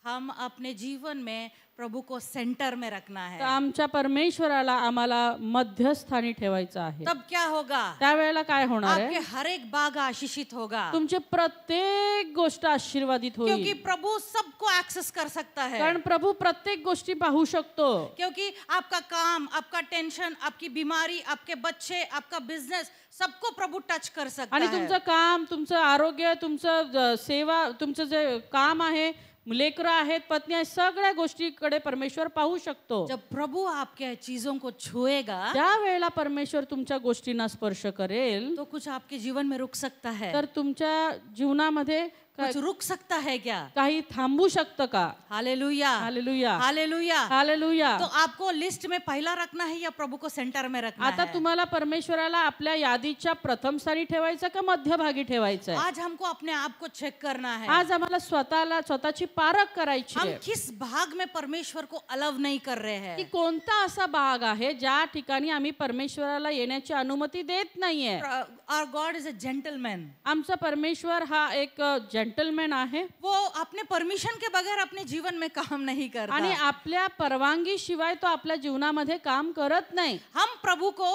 हम अपने जीवन में प्रभु को सेंटर में रखना तर है। आमच्या परमेश्वराला आम्हाला मध्यस्थानी ठेवायचं आहे. तब क्या होगा? त्यावेळेला काय होणार आपके आहे? हर एक भाग आशीषित होगा, तुमची प्रत्येक गोष्ट आशीर्वादित क्योंकि होईल. प्रभु सबको एक्सेस कर सकता है। कारण प्रभू प्रत्येक गोष्टी पाहू शकतो. क्योंकि आपका काम, आपका टेंशन, आपकी बीमारी, आपके बच्चे, आपका बिजनेस, सबको प्रभु टच कर सकता आणि है। तुमचं काम, तुमचं आरोग्य, तुमचं सेवा, तुमचं जे काम आहे, लेकरं आहेत, पत्नी आहे, सगळ्या गोष्टीकडे परमेश्वर पाहू शकतो. जब प्रभु आपके चीजों को छुएगा त्यावेळेला परमेश्वर तुमच्या गोष्टींना स्पर्श करेल तो कुछ आपके जीवन में रुक सकता है। तर तुमच्या जीवनामध्ये कुछ रुक सकता है क्या? काही थांबू शकतं का? Hallelujah, hallelujah, hallelujah. हालेलुया. तो आपको लिस्ट में पहला रखना है या प्रभु को सेंटर में रखना आता है? तुम्हाला परमेश्वराला आपल्या यादीच्या प्रथम स्थानी ठेवायचं का मध्यभागी ठेवायचं आहे? आज हमको अपने आप को चेक करना है। आज आम्हाला स्वतःची पारख करायची हम आहे किस भाग में परमेश्वर को अलाउ नहीं कर रहे की हैं। कोणता असा भाग आहे ज्या ठिकाणी आम्ही परमेश्वराला येण्याची अनुमती देत नाहीये. Our God is a gentleman. आमचा परमेश्वर हा एक जेंटलमॅन आहे वो अपने परमिशन के बगैर अपने जीवन में काम नहीं करता। आणि आपल्या परवानगी शिवाय तो आपल्या जीवनामध्ये काम करत नाही. हम प्रभु को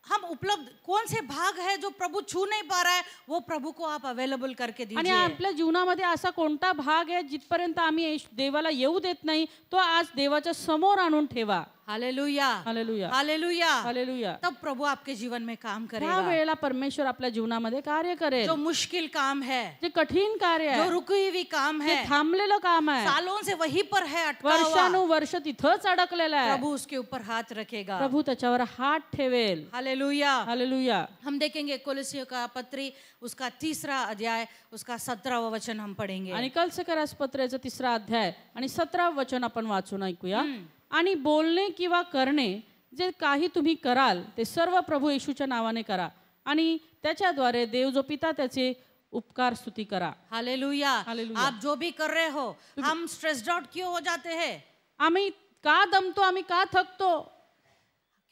हम उपलब्ध कौन से भाग है जो प्रभु छू नहीं पा रहा है, वो प्रभु को आप अवेलेबल करके आणि दीजिए। आपल्या जीवनामध्ये असा कोणता भाग आहे जिथपर्यंत आम्ही देवाला येऊ देत नाही तो आज देवाच्या समोर आणून ठेवा. Hallelujah, hallelujah, hallelujah, hallelujah. तब प्रभु आपके जीवन में काम त्या करेगा। वेळेला परमेश्वर आपल्या जीवनामध्ये कार्य करेल. जो मुश्किल काम है, जे कठीण कार्य जो आहे, रुकी हुई काम जे है, थांबलेलं काम आहे, सालों से वहीं पर है अटका हुआ, वर्षानुवर्ष तिथंच अडकलेलं आहे, प्रभु उसके ऊपर हाथ रखेगा। प्रभू त्याच्यावर हात ठेवेल. हालेलुया। हालेलुया. हम देखेंगे कोलोसियों का पत्री उसका 3रा अध्याय उसका 17वां वचन हम पढ़ेंगे। आणि कलसकरास पत्रेचा 3रा अध्याय आणि 17वां वचन आपण वाचून ऐकूया. आणि बोलणे किंवा करणे जे काही तुम्ही कराल ते सर्व प्रभू येशूच्या नावाने करा आणि त्याच्याद्वारे देव जो पिता त्याचे उपकार स्तुती करा. हालेलुया। हालेलुया. आप जो भी कर रहे हो, हम स्ट्रेस्ड आउट क्यों हो जाते हैं? आम्ही का दमतो, आम्ही का थकतो?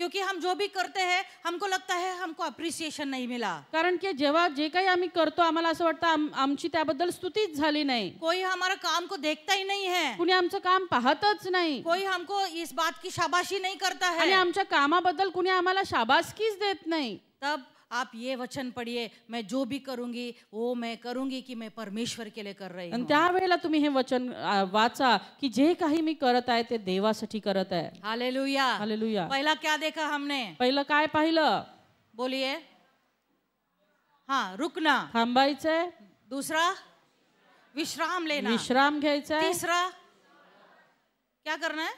क्योंकि हम जो भी करते हैं हमको लगता है हमको अप्रिसिएशन नहीं मिला। कारण की जेव्हा जे काही आम्ही करतो आम्हाला असं वाटतं आमची त्याबद्दल स्तुतीच झाली नाही. कोई हमारा काम को देखता ही नहीं है, कुणी आमचं काम पाहतच नाही कोई हमको इस बात की शाबाशी नहीं करता आणि है। आमच्या कामाबद्दल कुणी आम्हाला शाबासकीच देत नाही. तब आप ये वचन पढ़िए, मैं जो भी करूंगी वो मैं करूंगी कि मैं परमेश्वर के लिए कर रही आणि हूँ। त्यावेळेला तुम्ही हे वचन वाचा की जे काही मी करत आहे ते देवासाठी करत आहे. हालेलुया। हालेलुया. पहला क्या देखा हमने? पहिलं काय पाहिलं? बोलिए। हाँ, रुकना। थांबायचंय, दूसरा विश्राम लेना। विश्राम घ्यायचा, तीसरा क्या करना है?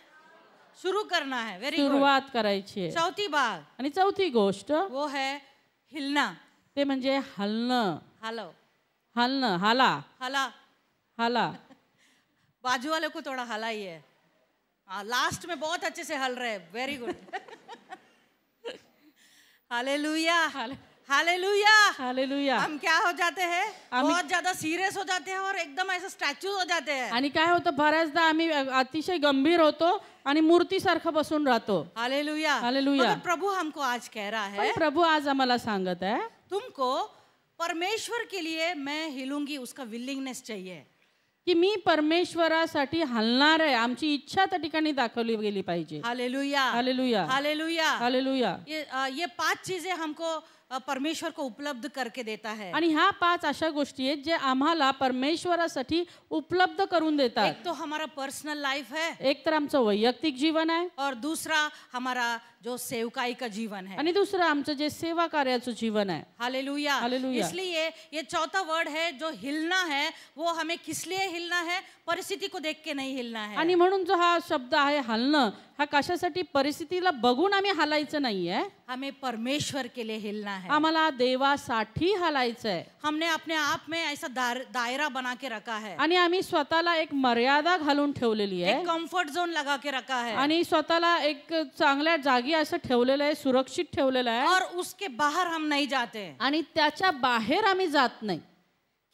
शुरू करना है। Very good. सुरुवात करायची आहे. चौथी बात आणि चौथी गोष्ट वो है हिलना। ते म्हणजे हलणं. हलो, हलणं, हाला, हला। हाला. बाजू वाले को थोड़ा हलाइए। हाँ, लास्ट में बहुत अच्छे से हल रहे हैं। Very good. Hallelujah, hallelujah. Hallelujah. हम क्या हो जाते हैं? बहुत ज्यादा सीरियस हो जाते हैं और एकदम ऐसे स्टैच्यू हो जाते हैं। आणि काय होतं बऱ्याचदा आम्ही अतिशय गंभीर होतो आणि मूर्तीसारखं बसून राहतो. Hallelujah, hallelujah. मगर प्रभु हमको आज कह रहा है, पण प्रभू आज आम्हाला सांगत आहे तुमको परमेश्वर के लिए मैं हिलूंगी उसका विलिंगनेस चाहिए। की मी परमेश्वरासाठी हलणार आहे. आमची इच्छा त्या ठिकाणी दाखवली गेली पाहिजे. Hallelujah, hallelujah, hallelujah, hallelujah. ये 5 चीजें हमको परमेश्वर को उपलब्ध करके देता है। आणि ह्या 5 अशा गोष्टी आहेत जे आम्हाला परमेश्वरासाठी उपलब्ध करून देतात. एक तो हमारा पर्सनल लाइफ है, एक तर आमचं वैयक्तिक जीवन आहे और दूसरा हमारा जो सेवकाई का जीवन है। आणि दुसरं आमचं जे सेवा कार्याचं जीवन आहे. हालेलुया। हालेलुया. इसलिए ये चौथा वर्ड है जो हिलना है, वो हमें किस लिए हिलना है? परिस्थिति को देख के नहीं हिलना है। आणि म्हणून जो हा शब्द आहे हलणं, हा कशासाठी? परिस्थितीला बघून आम्ही हलायचं नाहीये, हमें परमेश्वर के लिए हिलना है। आम्हाला देवासाठी हलायचं आहे. हमने अपने आप में ऐसा दायरा बना के रखा है, आणि आम्ही स्वतःला एक मर्यादा घालून ठेवलेली आहे एक कंफर्ट जोन लगा के रखा है, आणि स्वतःला एक चांगल्या जागी असं ठेवलेलं आहे, सुरक्षित ठेवलेलं आहे. और उसके बाहर हम नहीं जाते, आणि त्याच्या बाहेर आम्ही जात नाही.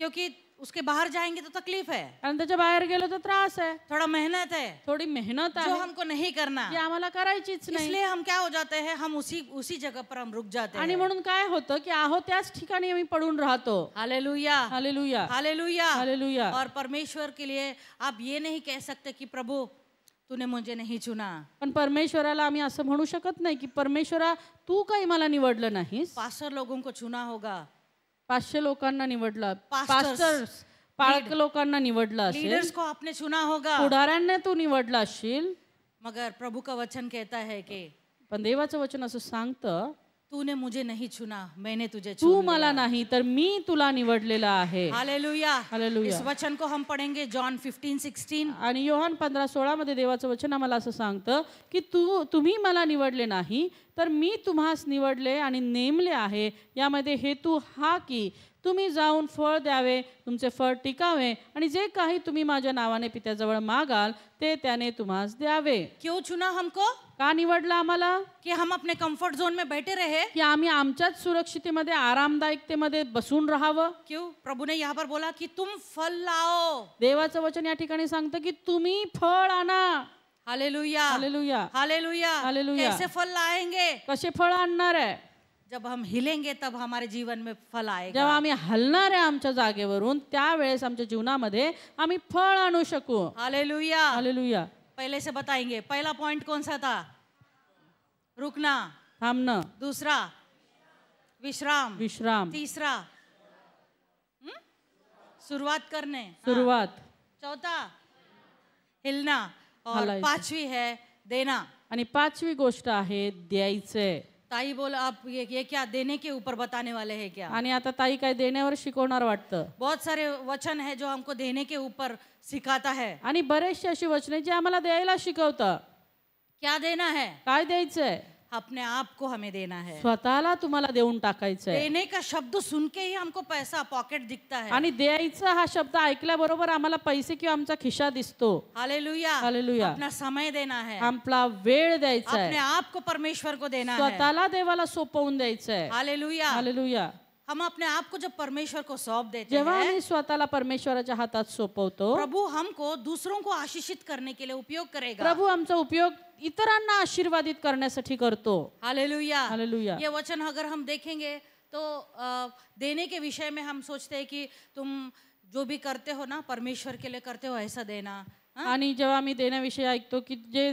क्योंकि उसके बाहर जाएंगे तो तकलीफ है, कारण त्याच्या बाहेर गेलो तर त्रास आहे, थोड़ा मेहनत है, थोडी मेहनत जो आहे हमको नहीं करना। जी आम्हाला करायचीच नाही. इसलिए हम क्या हो जाते हैं? हम उसी जगह पर हम रुक जाते आणि हैं। म्हणून काय होतं की आहो त्याच ठिकाणी आम्ही पडून राहतो. Hallelujah, hallelujah, hallelujah, hallelujah. और परमेश्वर के लिए आप ये नहीं कह सकते कि प्रभु तूने मुझे नहीं चुना। पण परमेश्वराला आम्ही असं म्हणू शकत नाही की परमेश्वरा तू काही मला निवडलं नाहीस. पास्टर लोगों को चुना होगा, 500 लोकांना निवडलं, Pastors, पास्टर्स पाळक लोकांना निवडलं असेल, लीडर्स को आपने चुना होगा, पुढाऱ्यांना तू निवडला असशील. मगर प्रभु का वचन कहता है कि पण देवाचं वचन असं सांगतं तूने मुझे नहीं चुना, मैंने तुझे तू चुन मला नाही तर मी तुला निवडलेलं आहे. हालेलुया। हालेलुया. इस वचन को हम पढ़ेंगे जॉन 15:16। आणि योहान 15:16 मध्ये देवाचं वचन आम्हाला असं सांगतं की तुम्ही मला निवडले नाही तर मी तुम्हास निवडले आणि नेमले आहे. यामध्ये हेतू हा की तुम्ही जाऊन फळ द्यावे, तुमचे फळ टिकावे आणि जे काही तुम्ही माझ्या नावाने पित्याजवळ मागाल ते त्याने तुम्हास द्यावे. क्यों चुना हमको? का निवडलं आम्हाला? कि हम अपने कंफर्ट जोन में बैठे रहे। की आम्ही आमच्याच सुरक्षितेमध्ये आरामदायकतेमध्ये बसून राहावं. क्यों? प्रभु ने यहाँ पर बोला कि तुम फल लाओ। देवाचं वचन या ठिकाणी सांगतं की तुम्ही फळ आणा. Hallelujah, hallelujah, hallelujah, hallelujah. कैसे फल लाएंगे? कसे फळ आणणार आहे? जब हम हिलेंगे तब हमारे जीवन में फल आएगा। जेव्हा आम्ही हलणार आहे आमच्या जागेवरून त्यावेळेस आमच्या जीवनामध्ये आम्ही फळ आणू शकू. Hallelujah, hallelujah. पहले से बताएंगे। पहला पॉइंट कौन सा था? रुकना। थांबणं, दूसरा विश्राम। विश्राम, तीसरा शुरुआत करने। सुरुवात, चौथा हिलना और हलायचं. पांचवी है देना। आणि 5वी गोष्ट आहे द्यायचंय. ताई बोल आप ये क्या देने के ऊपर बताने वाले हैं क्या? आणि आता ताई काय देण्यावर शिकवणार वाटतं. बहुत सारे वचन है जो हमको देने के ऊपर सिखाता है। आणि बरेचसे अशी वचने जी आम्हाला द्यायला शिकवतं. क्या देना है? काय द्यायचंय? अपने आप को हमें देना है। स्वतःला तुम्हाला देऊन टाकायचंय. देने का शब्द सुन के ही हमको पैसा पॉकेट दिखता है। आणि द्यायचा हा शब्द ऐकल्याबरोबर आम्हाला पैसे किंवा आमचा खिशा दिसतो. Hallelujah, hallelujah. अपना समय देना है, आपला वेळ द्यायचा अपने आहे, आप को परमेश्वर को देना है। स्वतःला देवाला सोपवून द्यायचंय. हालेलुया। हालेलुया. हम अपने आप को जब परमेश्वर को सौंप देते जेव्हा हैं, आम्ही स्वतःला परमेश्वराच्या हातात सोपवतो प्रभु हमको दूसरों को आशीषित करने के लिए उपयोग करेगा। प्रभू आमचा उपयोग इतरांना आशीर्वादित करण्यासाठी करतो. Hallelujah, hallelujah. ये वचन अगर हम देखेंगे तो देने के विषय में हम सोचते हैं कि तुम जो भी करते हो ना परमेश्वर के लिए करते हो ऐसा देना। आणि जेव्हा आम्ही देण्याविषयी ऐकतो की जे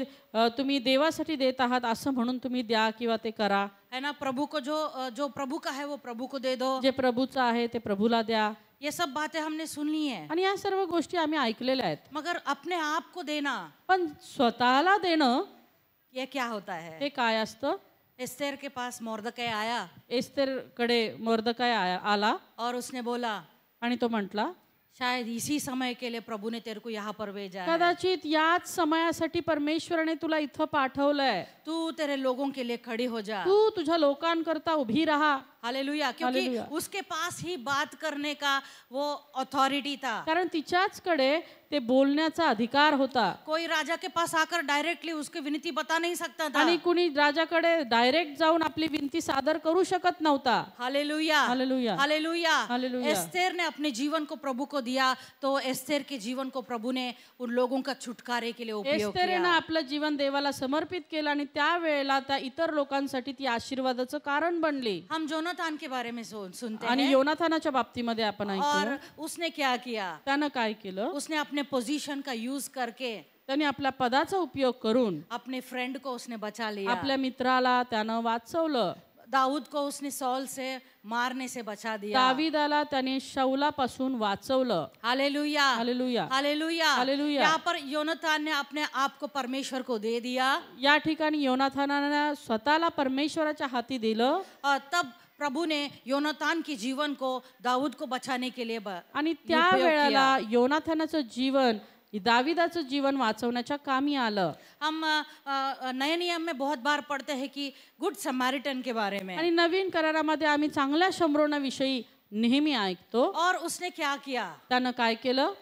तुम्ही देवासाठी देत आहात असं म्हणून तुम्ही द्या किंवा ते करा. है ना, प्रभु को जो प्रभु का है वो प्रभु को दे दो। जे प्रभूचं आहे ते प्रभूला द्या. ये सब बातें हमने सुन ली है, आणि या सर्व गोष्टी आम्ही ऐकलेल्या आहेत. मगर अपने आप को देना पण स्वतःला देणं ये क्या होता है? हे काय असतं? एस्तेर के पास मोर्दकै आया एस्तेरकडे मोर्दकाय आला और उसने बोला आणि तो म्हटला शायद इसी समय के लिए प्रभु ने तेरे को यहाँ पर भेजा है। कदाचित याच समयासाठी परमेश्वराने तुला इथं पाठवलंय. तू तेरे लोगों के लिए खड़ी हो जा। तू तुझ्या लोकांकरता उभी राहा. हालेलुया, क्योंकि हालेलुया. उसके पास ही बात करने का वो अथॉरिटी था। कारण तिच्याचकडे ते बोलण्याचा अधिकार होता. कोई राजा के पास आकर डायरेक्टली उसकी विनती बता नहीं सकता था। आणि कुणी राजाकडे डायरेक्ट जाऊन आपली विनंती सादर करू शकत नव्हता. Hallelujah, hallelujah. Hallelujah. Hallelujah. Esther ने अपने जीवन को प्रभु को दिया तो एस्तेर के जीवन को प्रभु ने उन लोगों का छुटकारे के लिए उपयोग एस्तेरने किया। आपलं जीवन देवाला समर्पित केलं आणि त्यावेळेला त्या इतर लोकांसाठी ती आशीर्वादाचं कारण बनली. हम जोनाथान के बारे में सुनते आणि हैं योनाथानाच्या बाबतीमध्ये आपण ऐकतो. और उसने क्या किया? त्यानं काय केलं? उसने अपने पोजीशन का यूज करके त्याने आपल्या पदाचा उपयोग करून अपने फ्रेंड को उसने बचा लिया। आपल्या मित्राला त्यानं वाचवलं. दाऊद को उसने सौल से मारने से बचा दिया। दावीदाला त्याने शौलापासून वाचवलं. Hallelujah, hallelujah. Hallelujah, hallelujah. यहाँ पर योनातान ने अपने आप को परमेश्वर को दे दिया या ठिकाणी योनाथानानं स्वतःला परमेश्वराच्या हाती दिलं और तब प्रभु ने योनातान के जीवन को दाऊद को बचाने के लिए आणि त्या वेळेला योनाथानाचं जीवन दाविदाचं जीवन वाचवण्याच्या कामी आलं. हम नए नियम में बहुत बार पढ़ते हैं कि गुड समैरिटन के बारे में, आणि नवीन करारामध्ये आम्ही चांगल्या शमरोनाविषयी नेहमी ऐकतो. और उसने क्या किया? त्यानं काय केलं?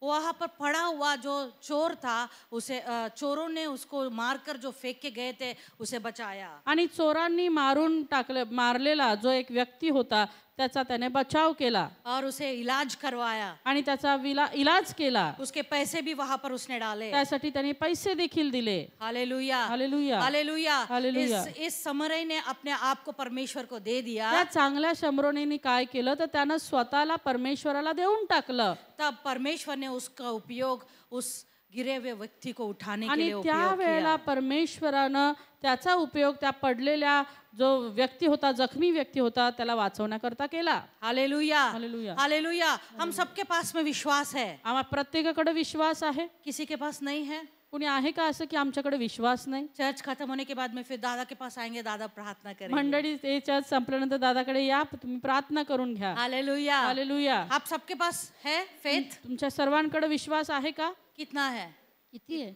वहाँ पर पड़ा हुआ जो चोर था उसे चोरों ने उसको मारकर जो फेंक के गए थे उसे बचाया. आणि चोरांनी मारलेला जो एक व्यक्ती होता त्याचा त्याने बचाव केला और उसे इलाज करवाया. आणि त्याचा इलाज केला. उसके पैसे भी वहाँ पर उसने डाले. त्यासाठी त्याने पैसे देखील दिले. Hallelujah, hallelujah. Hallelujah, hallelujah. इस समरय ने अपने आप को परमेश्वर को दे दिया. त्या चांगल्या शमरोनेनी काय केलं तर त्यानं स्वतःला परमेश्वराला देऊन टाकलं. तब परमेश्वर ने उसका उपयोग उस गिरे हुए व्यक्ति को उठाने के आणि लिए त्या उपयोग वेळेला किया। परमेश्वरानं त्याचा उपयोग त्या पडलेल्या जो व्यक्ती होता, जखमी व्यक्ती होता, त्याला वाचवण्याकरता केला. Hallelujah, hallelujah. हालेलुया। हम सबके पास में विश्वास है, आम्हा प्रत्येकाकडे विश्वास आहे. किसी के पास नहीं है। कुणी आहे का असं की आमच्याकडे विश्वास नाही? चर्च खत्म होने के बाद में फिर दादा के पास आएंगे, दादा प्रार्थना करेंगे। मंडळी ते चर्च संपल्यानंतर दादाकडे या, तुम्ही प्रार्थना करून घ्या. Hallelujah, hallelujah. आप सबके पास है फेथ? तुमच्या सर्वांकडे विश्वास आहे का? कितना है? किती आहे?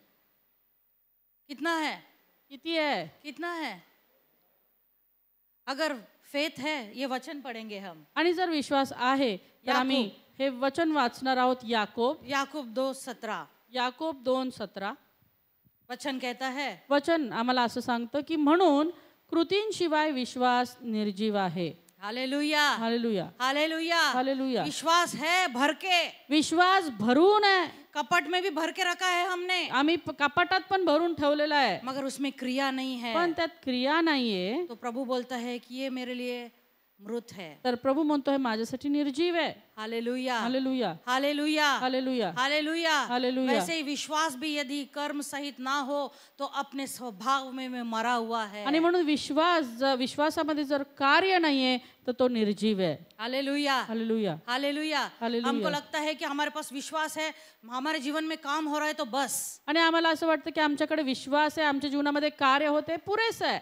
कितना है? किती आहे? कितना है? अगर फेथ है, ये वचन पढ़ेंगे हम। आणि जर विश्वास आहे तर आम्ही हे वचन वाचणार आहोत. याकूब 2:17 याकोब 2:17 वचन कहता है, वचन आम्हाला असं सांगतं की म्हणून कृतींशिवाय विश्वास निर्जीव आहे. Hallelujah, hallelujah. Hallelujah, hallelujah. विश्वास है भर के, विश्वास भरून आहे. कपट में भी भर के रखा है हमने, आम्ही कपाटात पण भरून ठेवलेला आहे, मगर उसमें क्रिया नहीं है। पण त्यात क्रिया नाहीये. तो प्रभु बोलता है कि ये मेरे लिए मृत है। तर प्रभू म्हणतोय माझ्यासाठी निर्जीव आहे. Hallelujah, hallelujah. Hallelujah, hallelujah. Hallelujah, hallelujah. वैसे ही विश्वास भी यदि कर्म सहित ना हो तो अपने स्वभाव में मरा हुआ है। आणि म्हणून विश्वासामध्ये जर कार्य नाहीये तर तो निर्जीव आहे. Hallelujah, hallelujah. हालेलुया। हालेलुया. हमको लगता है कि हमारे पास विश्वास है, हमारे जीवन में काम हो रहा है तो बस। आणि आम्हाला असं वाटतं की आमच्याकडे विश्वास आहे, आमच्या जीवनामध्ये कार्य होते, पुरेसं आहे.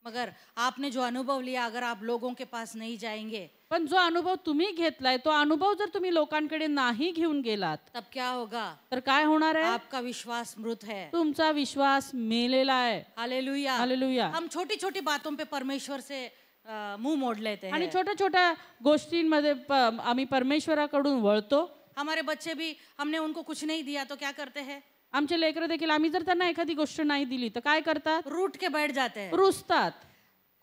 मगर आपने जो अनुभव लिया, अगर आप लोगों के पास नहीं जाएंगे, पण जो अनुभव तुम्ही घेतलाय तो अनुभव जर तुम्ही लोकांकडे नाही घेऊन गेलात तब क्या होगा? तर काय होणार आहे? आपका विश्वास मृत है। तुमचा विश्वास मेलेला आहे. Hallelujah, hallelujah. हम छोटी छोटी बातों पे परमेश्वर से मुंह मोड़ लेते आणि हैं। छोट्या छोट्या गोष्टींमध्ये आम्ही परमेश्वराकडून वळतो. हमारे बच्चे भी, हमने उनको कुछ नहीं दिया तो क्या करते हैं? आमचे लेकरं देखील आम्ही जर त्यांना एखादी गोष्ट नाही दिली तर काय करतात? रूठ के बैठ जाते हैं। रुसतात.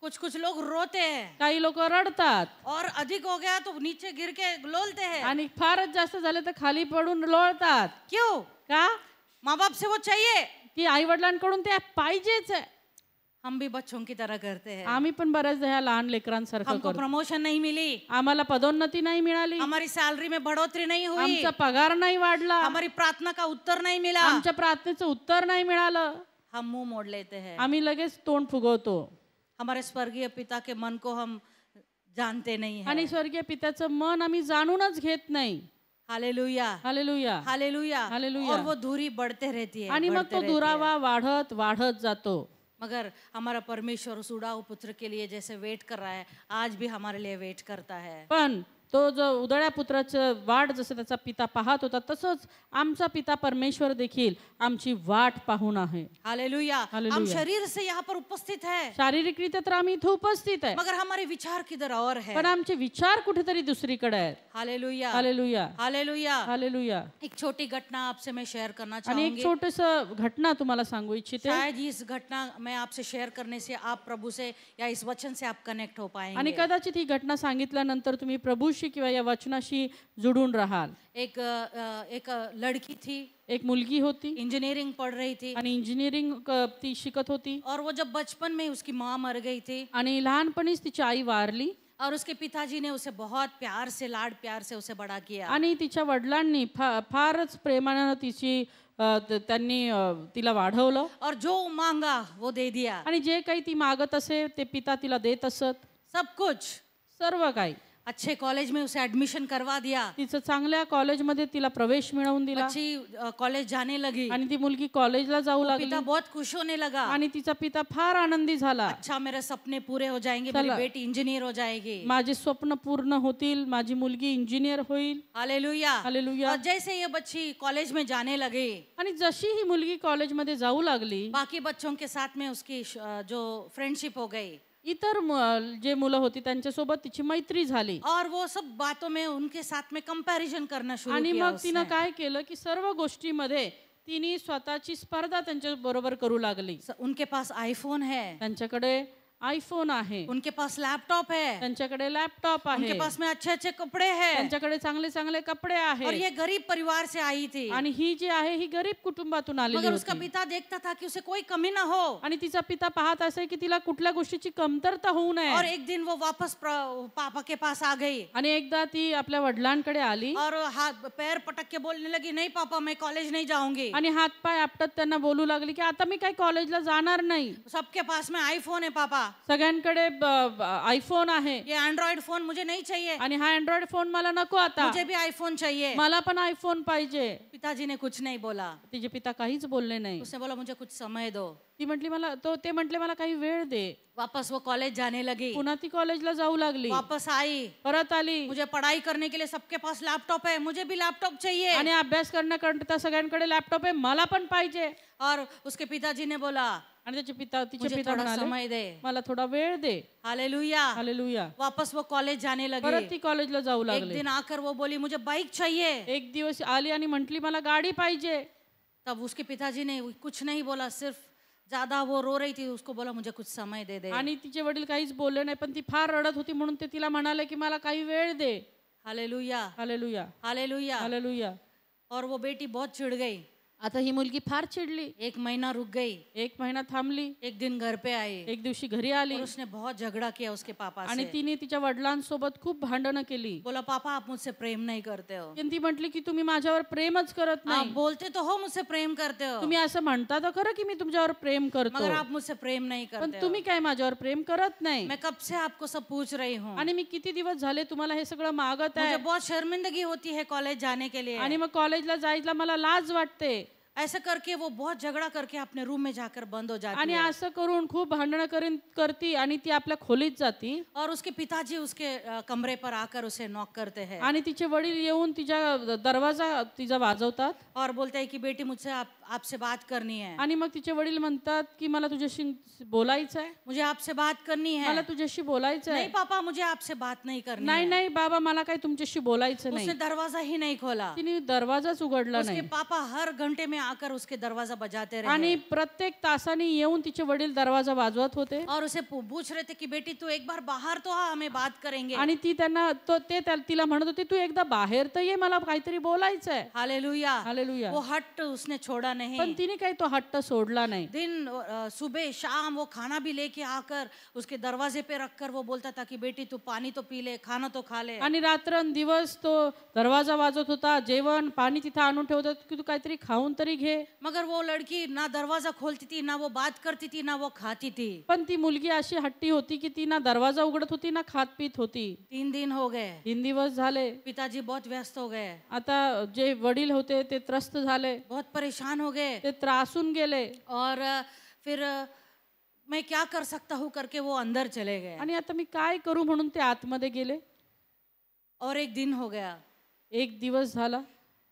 कुछ कुछ लोग रोते हैं, काही लोक रडतात. और अधिक हो गया तो नीचे गिर के लोलते हैं। आणि फारच जास्त झाले तर खाली पडून लोळतात. क्यों? का? माँ बाप से वो चाहिए, की आई वडिलांकडून ते पाहिजेच आहे. हम भी बच्चों की तरह करते हैं। आम्ही पण बऱ्याचदा ह्या लहान लेकरांसारखं हमको करतो. प्रमोशन नहीं मिली, आम्हाला पदोन्नती नाही मिळाली, हमारी सैलरी में बढ़ोतरी नहीं हुई, आमचा पगार नाही वाढला, हमारी प्रार्थना का उत्तर नहीं मिला, आमच्या प्रार्थनेचं उत्तर नाही मिळालं, हम मुंह मोड़ लेते हैं। आम्ही लगेच तोंड फुगवतो. हमारे स्वर्गीय पिता के मन को हम जानते नहीं हैं। आणि स्वर्गीय पित्याचं मन आम्ही जाणूनच घेत नाही. Hallelujah, hallelujah. Hallelujah, hallelujah. और वो दूरी बढ़ते रहती है, आणि मग बढ़ते तो रहती है। दुरावा वाढत वाढत जातो. मगर हमारा परमेश्वर उस उड़ाऊ पुत्र के लिए जैसे वेट कर रहा है, आज भी हमारे लिए वेट करता है। पण तो जो उदळ्या पुत्राचं वाट जसं त्याचा पिता पाहत होता तसंच आमचा पिता परमेश्वर देखील आमची वाट पाहून आहे. हालेलुया, हम हालेलुया. शरीर से यहाँ पर उपस्थित है, शारीरिकरित्या तर आम्ही इथे उपस्थित आहे, मगर हमारे विचार किधर और है। पण आमचे विचार कुठेतरी दुसरीकडे आहेत. Hallelujah, hallelujah. हालेलुया। हालेलुया. एक छोटी घटना आपसे मैं शेयर करना आणि एक चाहूंगी। छोटस घटना तुम्हाला सांगू इच्छिते. शायद इस घटना मैं आपसे शेयर करने से आप प्रभू से या इस वचन से आप कनेक्ट हो आणि पाएंगे। कदाचित ही घटना सांगितल्यानंतर तुम्ही प्रभूशी किंवा या वचनाशी जुडून राहाल. एक लड़की थी, एक मुलगी होती इंजीनियरिंग पढ़ रही थी, आणि इंजिनिअरिंग ती शिकत होती. और वो जब बचपन में उसकी माँ मर गई थी, आणि लहानपणीच तिची आई वारली. और उसके पिताजी ने उसे बहुत प्यार से, लाड प्यार से उसे बड़ा किया। आणि तिच्या वडिलांनी फारच प्रेमानं त्यांनी तिला वाढवलं. और जो मांगा वो दे दिया, आणि जे काही ती मागत असे ते पिता तिला देत असत. सब कुछ। सर्व काही. अच्छे कॉलेज में उसे एडमिशन करवा दिया, तिचं चांगल्या कॉलेजमध्ये तिला प्रवेश मिळवून दिला. अच्छी कॉलेज जाने लगी, आणि ती मुलगी कॉलेजला जाऊ लागली. पिता बहुत खुश होने लगा। आणि तिचा पिता फार आनंदी झाला. अच्छा, मेरे सपने पूरे हो जाएंगे, मेरी बेटी इंजीनियर हो जाएगी, माझे स्वप्न पूर्ण होतील, माझी मुलगी इंजिनियर होईल. Hallelujah, hallelujah. और जैसे ये बच्ची कॉलेज में जाने लगी, आणि जशी ही मुलगी कॉलेजमध्ये जाऊ लागली, बाकी बच्चों के साथ में उसकी जो फ्रेंडशिप हो गई, इतर जे मुलं होती त्यांच्यासोबत तिची मैत्री झाली. और वो सब बातों में उनके साथ में कंपैरिजन करना शुरू आणि किया मग तिनं काय केलं की सर्व गोष्टीमध्ये तिने स्वतःची स्पर्धा त्यांच्या बरोबर करू लागली. उनके पास आईफोन है, त्यांच्याकडे आयफोन आहे, उनके पास लैपटॉप है, त्यांच्याकडे लॅपटॉप उनके आहे, पास में अच्छे अच्छे कपड़े हैं, त्यांच्याकडे चांगले चांगले कपडे और आहेत. ये गरीब परिवार से आई थी, आणि ही जी आहे ही गरीब कुटुंबातून आलेली मगर उसका होती. पिता देखता था कि उसे कोई कमी ना हो. आणि तिचा पिता पाहत असे की तिला कुठल्या गोष्टीची कमतरता होऊ और नये. एक दिन वो वापस पापा के पास आ गई आणि एकदा ती आपल्या वडिलांकडे आली और हाथ पैर पटक के बोलने लगी, नहीं पापा मैं कॉलेज नहीं जाऊंगी. आणि हातपाय आपटत त्यांना बोलू लागली की आता मी काही कॉलेजला जाणार नाही. सबके पास में आईफोन है पापा, सगळ्यांकडे आयफोन आहे ये एंड्रॉइड फोन मुझे नहीं चाहिए, आणि हा अँड्रॉइड फोन मला नको आता, मुझे भी आईफोन चाहिए. मला पण आयफोन पाहिजे. पिताजी ने कुछ नहीं बोला, तिचे पिता काहीच बोलले नाही. उसने बोला मुझे कुछ समय दो. ती म्हटली ते म्हटले मला काही वेळ दे. वापस वो कॉलेज जाने लगी, पुन्हा ती कॉलेजला जाऊ लागली, वापस आई, परत आली मुझे पढ़ाई करने के लिए सबके पास लैपटॉप है, मुझे भी लैपटॉप चाहिए. आणि अभ्यास करण्याकरता सगळ्यांकडे लॅपटॉप आहे, मला पण पाहिजे. और उसके पिताजी ने बोला आणि तिचे मुझे पिता थोड़ा म्हणाले समय दे. मला थोडा वेळ दे. हालेलुया. हालेलुया. वापस वो कॉलेज जाने परत लगी. ती कॉलेजला जाऊ एक लागली. दिन आकर वो बोली मुझे बाइक चाहिए. एक दिवस आली आणि म्हटली मला गाडी पाहिजे. तब उसके पिताजी ने कुछ नहीं बोला, सिर्फ ज्यादा वो रो रही थी, उसको बोला मुझे कुछ समय दे दे. आणि तिचे वडील काहीच बोलले नाही, पण ती फार रडत होती म्हणून ते तिला म्हणाले की मला काही वेळ दे. हालेलुया. हालेलुया. हालेलुया. हालेलुया. और वो बेटी बहुत चिढ़ गई. आता ही मुलगी फार चिडली. एक महीना रुक गई, एक महिना थांबली, एक दिन घर पे आई एक दिवशी घरी आली और उसने बहुत झगड़ा किया उसके पापा आणि से. तिने तिच्या वडिलांसोबत खूप भांडणं केली. बोला पापा आप मुझसे प्रेम नहीं करते हो. ती म्हटली की तुम्ही माझ्यावर प्रेमच करत आप नाही. बोलते तो हो मुझसे प्रेम करते हो, तुम्ही असं म्हणता तर खरं की मी तुमच्यावर प्रेम करतो, मगर आप मुझसे प्रेम नहीं पण करते हो. तुम्ही काय माझ्यावर प्रेम करत नाही. मैं कब से आपको सब पूछ रही हूँ. आणि मी किती दिवस झाले तुम्हाला हे सगळं मागत मुझे आहे. बहुत शर्मिंदगी होती है कॉलेज जाने के लिए. आणि मग कॉलेजला जायला मला लाज वाटते. ऐसा करके वो बहुत झगड़ा करके अपने रूम में जाकर बंद हो जाती आणि है. असं करून खूप भांडणं करती आणि ती आपल्या खोलीत जाती. और उसके पिताजी उसके कमरे पर आकर उसे नॉक करते हैं आणि तिचे वडील येऊन तिच्या दरवाजा तिचा वाजवतात. और बोलते हैं कि बेटी मुझसे आपसे बात करनी है. आणि मग तिचे वडील म्हणतात की मला तुझ्याशी बोलायचं आहे, मुझे आपसे बात करनी है. मला तुझ्याशी बोलायचं नहीं आहे. पापा मुझे आपसे बात नहीं करनी नाही है. नाही बाबा मला काही तुमच्याशी बोलायचं उसने नाही. दरवाजा ही नहीं खोला. तिने दरवाजाच उघडला उसके नाही. पापा हर घंटे में आकर उसके दरवाजा बजाते रहे आणि प्रत्येक तासाने येऊन तिचे वडील दरवाजा वाजवत होते. और उसे पूछ रहे थे कि बेटी तू एक बार बाहर तो आ, हमें बात करेंगे. आणि ती त्यांना तिला म्हणत होती तू एकदा बाहेर तर ये, मला काहीतरी बोलायचं आहे. हालेलुया. हालेलुया. वो हट उसने छोड़ा नहीं. पण तिने काही तो हट्ट सोडला नाही. दिन सुबह शाम वो खाना भी लेके आकर उसके दरवाजे पे रखकर वो बोलता था कि बेटी तू पानी तो पी ले, खाना तो खा ले. आणि रात्रंदिवस तो दरवाजा वाजवत होता, जेवण पाणी तिथं आणून ठेवत होता की तू काहीतरी खाऊन तरी घे. मगर वो लड़की ना दरवाजा खोलती थी, ना वो बात करती थी, ना वो खाती थी. पण ती मुलगी अशी हट्टी होती की ती ना दरवाजा उघडत होती ना खात पीत होती. 3 दिन हो गए. 3 दिवस झाले. पिताजी बहुत व्यस्त हो गए, आता जे वडील होते ते त्रस्त झाले, बहुत परेशान हो गए. ते त्रासून गेले. और फिर मैं क्या कर सकता हूँ करके वो अंदर चले गए. आणि आता मी काय करू म्हणून ते आतमध्ये गेले. और एक दिन हो गया, एक दिवस झाला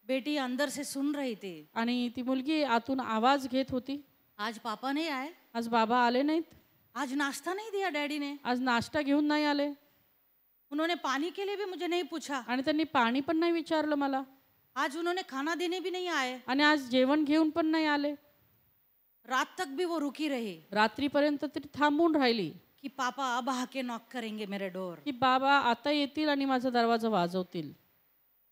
बेटी अंदर से सुन रही थी. आणि ती मुलगी आतून आवाज घेत होती, आज पापा नहीं आए, आज बाबा आले नाहीत, आज नाश्ता नहीं दिया डैडी ने, आज नाश्ता घेऊन नाही आले, उन्होंने पानी के लिए भी मुझे नहीं पूछा, आणि त्यांनी पाणी पण नाही विचारलं मला, आज उन्होंने खाना देने भी नहीं आए. आणि आज जेवण घेऊन पण नाही आले. रात तक भी वो रुकी रही रात्रीपर्यंत तरी थांबून राहिली कि पापा अब आके नॉक करेंगे मेरे डोर. की बाबा आता येतील आणि माझा दरवाजा वाजवतील.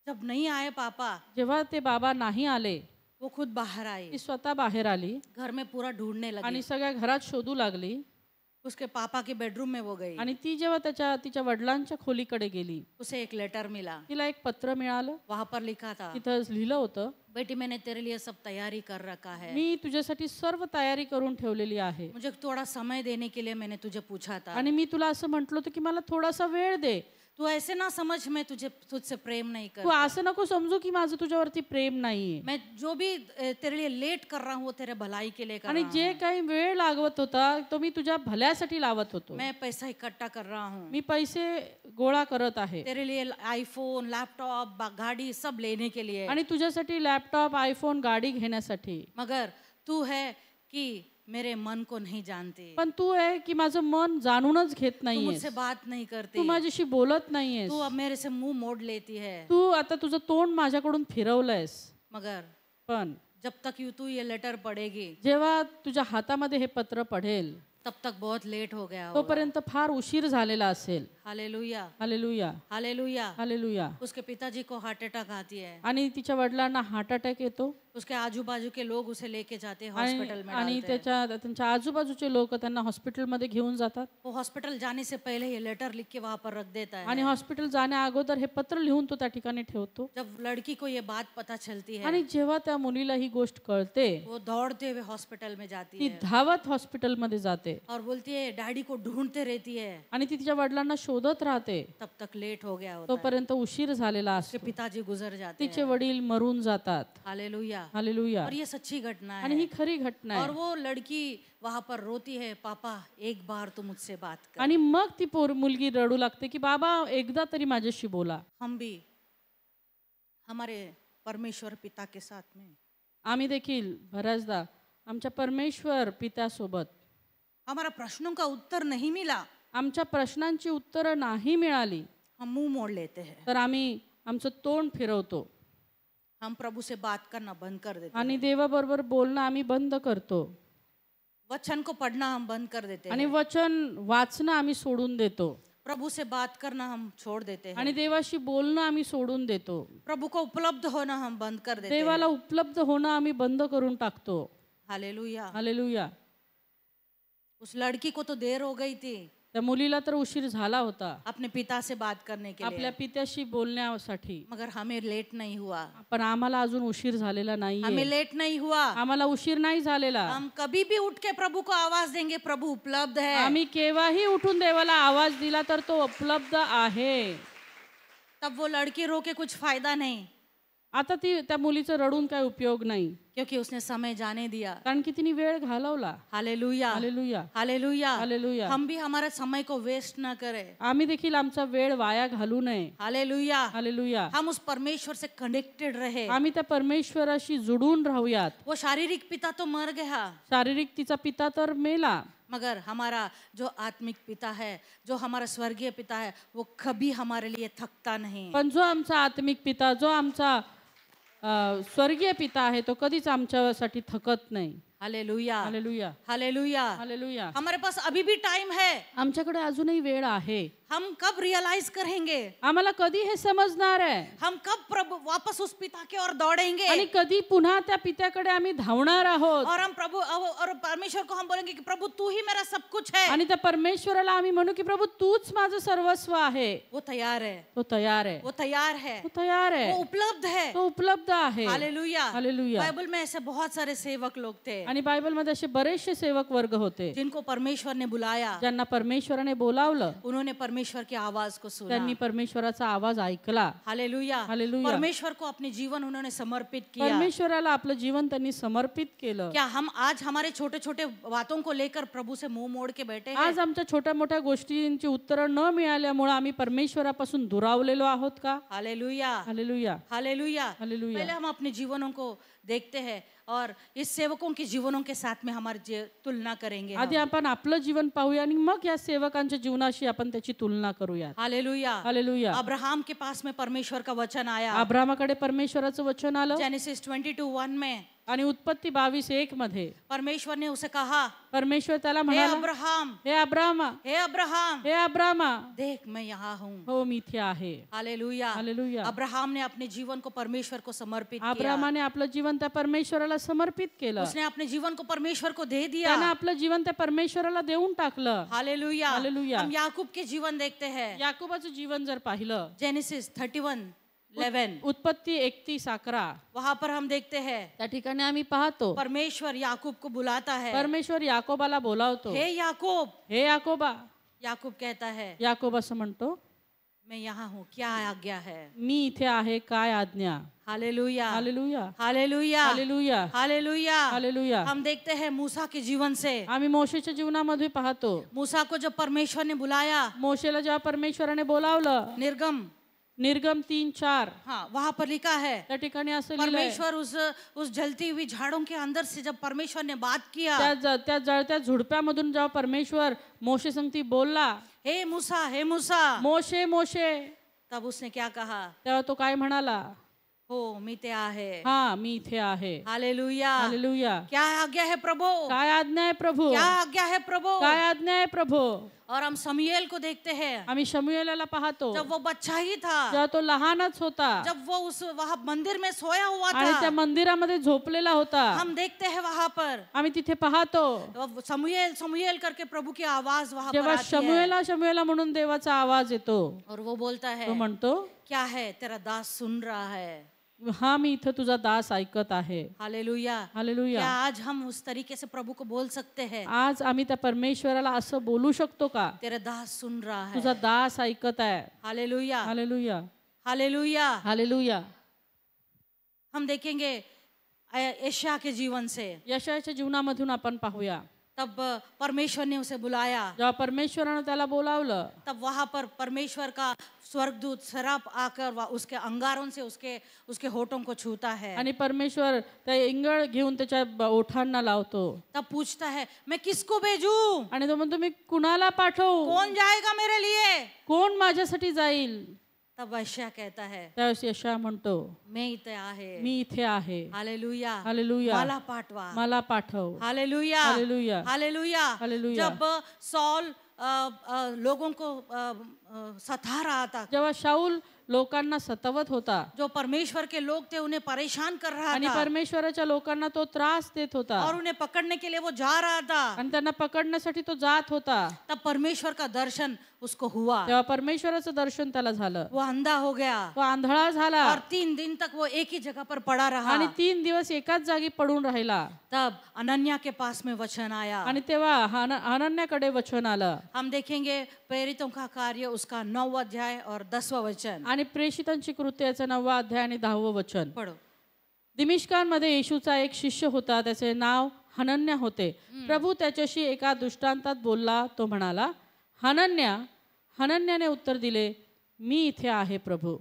जब नहीं आए पापा, जेव्हा ते बाबा नाही आले, वो खुद बाहर आई, ती स्वतः बाहेर आली घर में पूरा ढूंढने लगी. आणि सगळ्या घरात शोधू लागली. उसके पापा के बेडरूम में वो गई. आणि ती जेव्हा तिच्या वडिलांच्या खोलीकडे गेली, उसे एक लेटर मिला. तिला एक पत्र मिळालं. वहां पर लिखा था, तिथं लिहिलं होतं, बेटी मैंने तेरे लिए सब तैयारी कर रखा है. मी तुझ्यासाठी सर्व तयारी करून ठेवलेली आहे. मुझे थोड़ा समय देने के लिए मैंने तुझे पूछा था. आणि मी तुला असं म्हटलं होतं की मला थोडासा वेळ दे. तू ऐसे ना समझ मैं तुझसे प्रेम नहीं तू कर. असं नको समजू की माझं तुझ्यावरती प्रेम नाहीये. मैं जो भी तेरे लिए लेट कर रहा हूँ वो तेरे भलाई के लिए कर आणि रहा जे हूँ. काही वेळ लागत होता तो मी तुझ्या भल्यासाठी लावत होतो. मैं पैसा इकट्ठा कर रहा हूँ. मी पैसे गोळा करत आहे तेरे लिए आईफोन, लैपटॉप, गाड़ी सब लेने के लिए. आणि तुझ्यासाठी लॅपटॉप, आयफोन, गाडी घेण्यासाठी. मगर तू है कि मेरे मन को नहीं जानती. पण तू आहे की माझं मन जाणूनच घेत तू नाहीये. मुझसे बात नहीं करती. तू माझ्याशी बोलत नाहीयेस. तू अब मेरे से मुंह मोड़ लेती है. तू आता तुझं तोंड माझ्याकडून फिरवलंयस. मगर पण जब तक तू ये लेटर पढ़ेगी, जेव्हा तुझ्या हातामध्ये हे पत्र पडेल, तब तक बहुत लेट हो गया होगा। तोपर्यंत फार उशीर झालेला असेल. Hallelujah, hallelujah, hallelujah. हालेलुया. उसके पिताजी को हार्ट अटैक आती है, आणि तिच्या वडिलांना हार्ट अटॅक येतो उसके आजू बाजू के लोग उसे लेके जाते हैं, आणि हॉस्पिटल में आणि डालते हैं। त्यांच्या आजूबाजूचे लोक त्यांना हॉस्पिटलमध्ये घेऊन जातात वो हॉस्पिटल जाने से पहले ये लेटर लिख के वहां पर रख देता है। आणि हॉस्पिटल जाण्या अगोदर हे पत्र लिहून तो त्या ठिकाणी ठेवतो. जब लड़की को ये बात पता चलती है, आणि जेव्हा त्या मुलीला ही गोष्ट कळते वो दौड़ते हुए हॉस्पिटल में जाती ती है धावत हॉस्पिटलमध्ये जाते और बोलती है डैडी को ढूंढते रहती है। आणि ती तिच्या वडिलांना शोधत राहते. तब तक लेट हो गया होता है, तोपर्यंत उशीर झालेला उसके असतो. पिताजी गुजर जाते तिचे हैं। वडील मरून जातात. हालेलुया। हालेलुया. और ये सच्ची घटना आणि है। ही खरी घटना और आहे. वो लड़की वहां पर रोती है, पापा एक बार तो मुझसे बात कर। आणि मग ती मुलगी रडू लागते की बाबा एकदा तरी माझ्याशी बोला. हम भी हमारे परमेश्वर पिता के साथ में आम्ही देखील बऱ्याचदा आमच्या परमेश्वर पित्यासोबत हमारा प्रश्नों का उत्तर नहीं मिला, आमच्या प्रश्नांची उत्तरं नाही मिळाली हम मुंह मोड़ लेते हैं, तर आम्ही आमचं तोंड फिरवतो हम प्रभु से बात करना बंद कर देते आणि हैं, देवाबरोबर बोलणं आम्ही बंद करतो वचन को पढ़ना हम बंद कर देते आणि हैं, वचन वाचणं आम्ही सोडून देतो प्रभु से बात करना हम छोड़ देते हैं, आणि देवाशी बोलणं आम्ही सोडून देतो. प्रभु को उपलब्ध होना हम बंद कर देते देवाला हैं। उपलब्ध होणं आम्ही बंद करून टाकतो. हालेलुया। हालेलुया. उस लड़की को तो देर हो गई थी त्या मुलीला तर उशीर झाला होता अपने पिता से बात करने के आपल्या लिए, पित्याशी बोलण्यासाठी, मगर हमें लेट नहीं हुआ, पण आम्हाला अजून उशीर झालेला हमें नाहीये. लेट नहीं हुआ। आम्हाला उशीर नाही झालेला. हम कभी भी उठ के प्रभु को आवाज देंगे, प्रभु उपलब्ध है। आम्ही केव्हाही उठून देवाला आवाज दिला तर तो उपलब्ध आहे. तब वो लड़की रो के कुछ फायदा नहीं, आता त्या मुलीचं रडून काय उपयोग नाही, क्योंकि उसने समय जाने दिया। कारण की तिने वेळ घालवला. Hallelujah, hallelujah. Hallelujah, hallelujah. हम भी हमारे समय को वेस्ट ना करें। आम्ही देखील आमचा वेळ वाया घालू नये. Hallelujah, hallelujah. हम उस परमेश्वर से कनेक्टेड रहे। आम्ही त्या परमेश्वराशी जुडून राहूयात. वो शारीरिक पिता तो मर गया, शारीरिक तिचा पिता तर मेला, मगर हमारा जो आत्मिक पिता है, जो हमारा स्वर्गीय पिता है, वो कभी हमारे लिए थकता नहीं। पण जो आमचा आत्मिक पिता, जो आमचा स्वर्गीय पिता आहे, तो कधीच आमच्यासाठी थकत नाही. Hallelujah, hallelujah. Hallelujah, hallelujah. हमारे पास अभी भी टाइम है। आमच्याकडे अजूनही वेळ आहे. हम कब रियलाइज करेंगे, आम्हाला कधी हे समजणार आहे हम कब प्रभु वापस उस पिता की ओर दौड़ेंगे, आणि कधी पुन्हा त्या पित्याकडे आम्ही धावणार आहोत और हम प्रभु और परमेश्वर को हम बोलेंगे कि प्रभु तू ही मेरा सब कुछ है। आणि त्या परमेश्वराला आम्ही म्हणू की प्रभु तूच माझं सर्वस्व आहे. वो तैयार है, तो तयार आहे. वो तैयार है, तो तयार वो आहे. उपलब्ध है। तो उपलब्ध आहे. Hallelujah, hallelujah. बाइबल में ऐसे बहुत सारे सेवक लोग थे आणि बायबलमध्ये असे बरेचसे सेवक वर्ग होते जिनको परमेश्वर ने बुलाया, ज्यांना परमेश्वराने बोलावलं, उन्होंने परमेश्वर की आवाज को सुना। त्यांनी परमेश्वराचा आवाज ऐकला. Hallelujah, hallelujah. परमेश्वर को अपने जीवन उन्होंने समर्पित किया। परमेश्वराला आपलं जीवन त्यांनी समर्पित केलं. क्या हम आज हमारे छोटे छोटे बातों को लेकर प्रभु से मुंह मोड़ के बैठे हैं? आज आमच्या छोट्या मोठ्या गोष्टींची उत्तरं न मिळाल्यामुळे आम्ही परमेश्वरापासून दुरावलेलो आहोत का? Hallelujah, hallelujah. Hallelujah, hallelujah. पहले हम अपने जीवनों को देखते हैं और इस सेवकों के जीवनों के साथ में हमारी तुलना करेंगे। आधी आपण आपलं जीवन पाहूया आणि मग या सेवकांच्या जीवनाशी आपण त्याची तुलना करूया. Hallelujah, hallelujah. अब्राहम के पास में परमेश्वर का वचन आया। अब्रामाकडे परमेश्वराचं वचन आलं जेनेसिस 22:1 में आणि उत्पत्ती 22:1 मध्ये परमेश्वर ने उसे कहा, परमेश्वर त्याला हे म्हणाला, अब्राहम, हे अब्रामा, हे अब्राहम, हे अब्रामा, देख मैं यहाँ हूँ। हो मी इथे आहे. Hallelujah, hallelujah. अब्राहम ने अपने जीवन को परमेश्वर को समर्पित किया। अब्रामाने आपलं जीवन त्या परमेश्वराला समर्पित केलं. उसने अपने जीवन को परमेश्वर को दे दिया। त्याने आपलं जीवन त्या परमेश्वराला देऊन टाकलं. Hallelujah, hallelujah. हम याकूब के जीवन देखते हैं। याकोबाचं जीवन जर पाहिलं, जेनेसिस 31:11 उत्पत्ती 31:11 वहां पर हम देखते हैं त्या ठिकाणी आम्ही पाहतो परमेश्वर याकूब को बुलाता है। परमेश्वर याकोबाला बोलावतो. हे याकूब, हे याकोबा. याकूब कहता है याकोब असं म्हणतो, मैं यहाँ हूँ, क्या आज्ञा है? मी इथे आहे, काय आज्ञा? Hallelujah, hallelujah. Hallelujah, hallelujah. Hallelujah, hallelujah. हम देखते हैं मूसा के जीवन से। आम्ही मोशेच्या जीवनामध्ये पाहतो, मूसा को जब परमेश्वर ने बुलाया, मोशेला जेव्हा परमेश्वराने बोलावलं, निर्गम 3:4 हाँ वहां पर लिखा है, त्या ठिकाणी असं लिहिलंय, परमेश्वर उस जलती हुई झाड़ों के अंदर से जब परमेश्वर ने बात किया, त्या जळत्या झुडप्यामधून जेव्हा परमेश्वर मोशे संगती बोलला, हे मूसा, हे मूसा, मोशे मोशे, तब उसने क्या कहा? तेव्हा तो काय म्हणाला? हो मी ते आहे. हा मी इथे आहे. हालेलुया. हालेलुया. क्या आज्ञा है प्रभु? काय आज्ञा आहे प्रभू? क्या आज्ञा है प्रभु? काय आज्ञा आहे प्रभू? और हम शमूएल को देखते हैं, आम्ही शमूएलाला पाहतो, जब वो बच्चा ही था, जेव्हा तो लहानच होता जब वो उस वहाँ मंदिर में सोया हुआ आणि त्या था, मंदिरामध्ये झोपलेला होता. हम देखते हैं वहाँ पर आम्ही तिथे पाहतो शमूएल शमूएल करके प्रभु की आवाज वहाँ पर जेव्हा आती है, शमूएला शमूएला म्हणून देवाचा आवाज येतो. और वो बोलता तो है, म्हणतो, क्या है तेरा दास सुन रहा है. हा मी इथं तुझा दास ऐकत आहे. हालेलुया. हालेलुया. क्या आज हम उस तरीके से प्रभु को बोल सकते हैं, आज आम्ही त्या परमेश्वराला असं बोलू शकतो का? तेरा दास सुन रहा है. तुझा दास ऐकत आहे. हालेलुया. हालेलुया. हालेलुया. हालेलुया. हम देखेंगे यशाया के जीवन से, यशायाच्या जीवनामधून आपण पाहूया. तब परमेश्वर ने उसे बुलाया, जेव्हा परमेश्वरानं त्याला बोलावलं, तब वहां पर परमेश्वर का स्वर्गदूत शराब आकर उसके अंगारों से उसके होठों को छूता है. आणि परमेश्वर त्या इंगळ घेऊन त्याच्या ओठांना लावतो. तब पूछता है, मैं किसको भेजू? आणि तो म्हणतो, मी कुणाला पाठवू? कौन जाएगा मेरे लिए? कोण माझ्यासाठी जाईल? तब यशाया कहता है, त्यावेळेस यशाया म्हणतो, मैं इथे आहे. मी इथे आहे. हालेलुया. हालेलुया. मला पाठवा. मला पाठव. हालेलुया. हालेलुया. हालेलुया. हालेलुया. जब सॉल लोगों को सता रहा था, जेव्हा शाऊल लोकांना सतावत होता जो परमेश्वर के लोग थे उन्हें परेशान कर रहा आणि था, परमेश्वराच्या लोकांना तो त्रास देत होता और उन्हें पकड़ने के लिए वो जा रहा था, आणि त्यांना पकडण्यासाठी तो जात होता, तब परमेश्वर का दर्शन उसको हुआ. तेव्हा परमेश्वराचं दर्शन त्याला झालं. वो अंधा हो गया, तो आंधळा झाला और 3 दिन तक वो एक ही जगह पर पड़ा रहा. आणि 3 दिवस एकाच जागी पडून राहिला. तब अनन्या के पास में वचन आया. आणि तेव्हा अनन्याकडे वचन आलं. हम देखेंगे प्रेरितों का कार्य उसका 9 अध्याय और 10वां वचन. आणि प्रेषितांची कृत्याचं 9वा अध्याय आणि 10वं वचन. पढ़ो. दिमिश्कांमध्ये येशूचा एक शिष्य होता, त्याचे नाव हनन्या होते. प्रभू त्याच्याशी एका दृष्टांतात बोलला. तो म्हणाला, हनन्या. हनन्याने उत्तर दिले, मी इथे आहे प्रभू.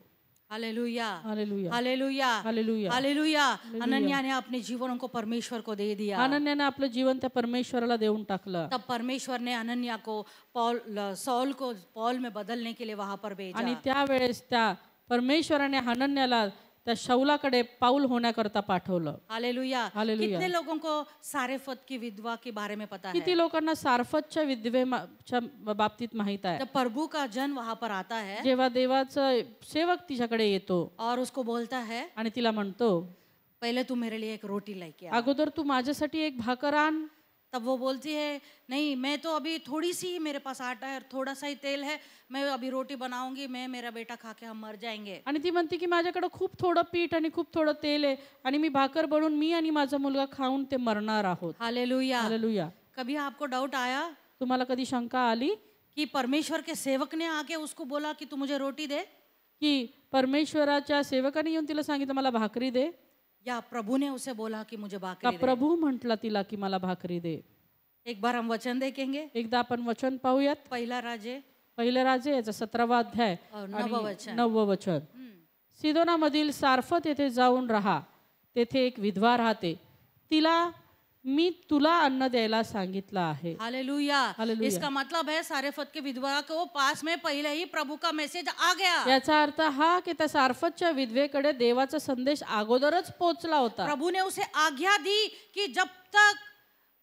Hallelujah. Hallelujah. Hallelujah. Hallelujah. Hallelujah. अनन्या ने अपने जीवन को परमेश्वर को दे दिया. हनन्याने आपलं जीवन त्या परमेश्वराला देऊन टाकलं. तब परमेश्वर ने अनन्या को सौल को पौल में बदलने के लिए वहां पर भेजा. आणि त्यावेळेस त्या परमेश्वराने हनन्याला त्या शौलाकडे पाऊल होण्याकरता पाठवलं. हालेलुया. हालेलुया. कितने लोगों को सारेफत की विधवा के बारे में पता है? किती लोकांना सारफतच्या विधवेच्या बाबतीत माहित आहे? जब प्रभु का जन वहां पर आता है, जेव्हा देवाचा सेवक तिच्याकडे येतो और उसको बोलता है, आणि तिला म्हणतो, पहले तू मेरे लिए एक रोटी लेके आ. अगोदर तू माझ्यासाठी एक भाकर आण. तब वो बोलती है, नहीं मैं तो अभी थोड़ी सी ही मेरे पास आटा है, थोड़ा सा ही तेल है, मैं अभी रोटी बनाऊंगी, मैं मेरा बेटा खा के हम मर जाएंगे. आणि ती म्हणते की माझ्याकडे खूप थोडं पीठ आणि खूप थोडं तेल आहे आणि मी भाकर बनवून मी आणि माझा मुलगा खाऊन ते मरणार आहोत. हालेलुया. हालेलुया. कभी आपको डाउट आया तुम्हाला कधी शंका आली कि परमेश्वर के सेवक ने आके उसको बोला कि तू मुझे रोटी दे, की परमेश्वराच्या सेवकाने येऊन तिला सांगितलं मला भाकरी दे, या प्रभु ने उसे बोला कि मुझे का भाकरी दे? प्रभू म्हटला तिला की मला भाकरी दे? एक बार हम वचन देखेंगे. एकदा आपण वचन पाहूयात. पहिला राजे पहिलं राजे याचा 17वा अध्याय और आणि 9वां वचन. 9वं वचन. सिदोनामधील सारफत येथे जाऊन राहा, तेथे एक विधवा राहते, तिला मी तुला अन्न द्यायला सांगितलं आहे. हालेलुया. हालेलुया. इसका मतलब है सारेफत के विधवा को पास में पहले ही प्रभु का मैसेज आ गया. याचा अर्थ हा की त्या सारफतच्या विधवेकडे देवाचा संदेश अगोदरच पोहोचला होता. प्रभु ने उसे आज्ञा दी कि जब तक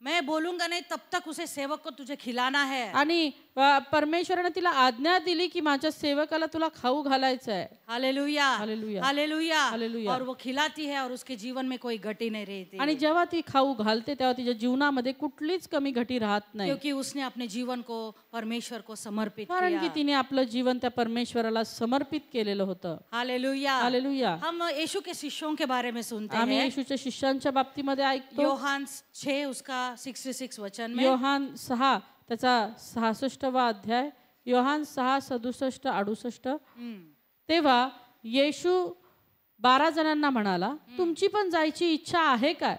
मैं बोलूंगा नहीं तब तक उसे सेवक को तुझे खिलाना है. आणि परमेश्वराने तिला आज्ञा दिली की माझ्या सेवकाला तुला खाऊ घालायचं आहे. हालेलुया. हालेलुया. हालेलुया. हालेलुया. और वो खिलाती है और उसके जीवन में कोई घटी नहीं रहती, आणि जेव्हा ती खाऊ घालते तेव्हा तिच्या जीवनामध्ये कुठलीच कमी घटी राहत नाही, क्योंकि उसने अपने जीवन को परमेश्वर को समर्पित कारण की किया. तिने आपलं जीवन त्या परमेश्वराला समर्पित केलेलं होतं. हालेलुया. हालेलुया. हम यीशु के शिष्यों के बारे में सुनते आम्ही हैं. येशूच्या शिष्यांच्या बाबतीमध्ये ऐकतो. योहान 6 उसका 66 वचन में. योहान 6 त्याचा 66वा अध्याय. योहान 6 67 68. तेव्हा येशू 12 जणांना म्हणाला, तुमची पण जायची इच्छा आहे काय?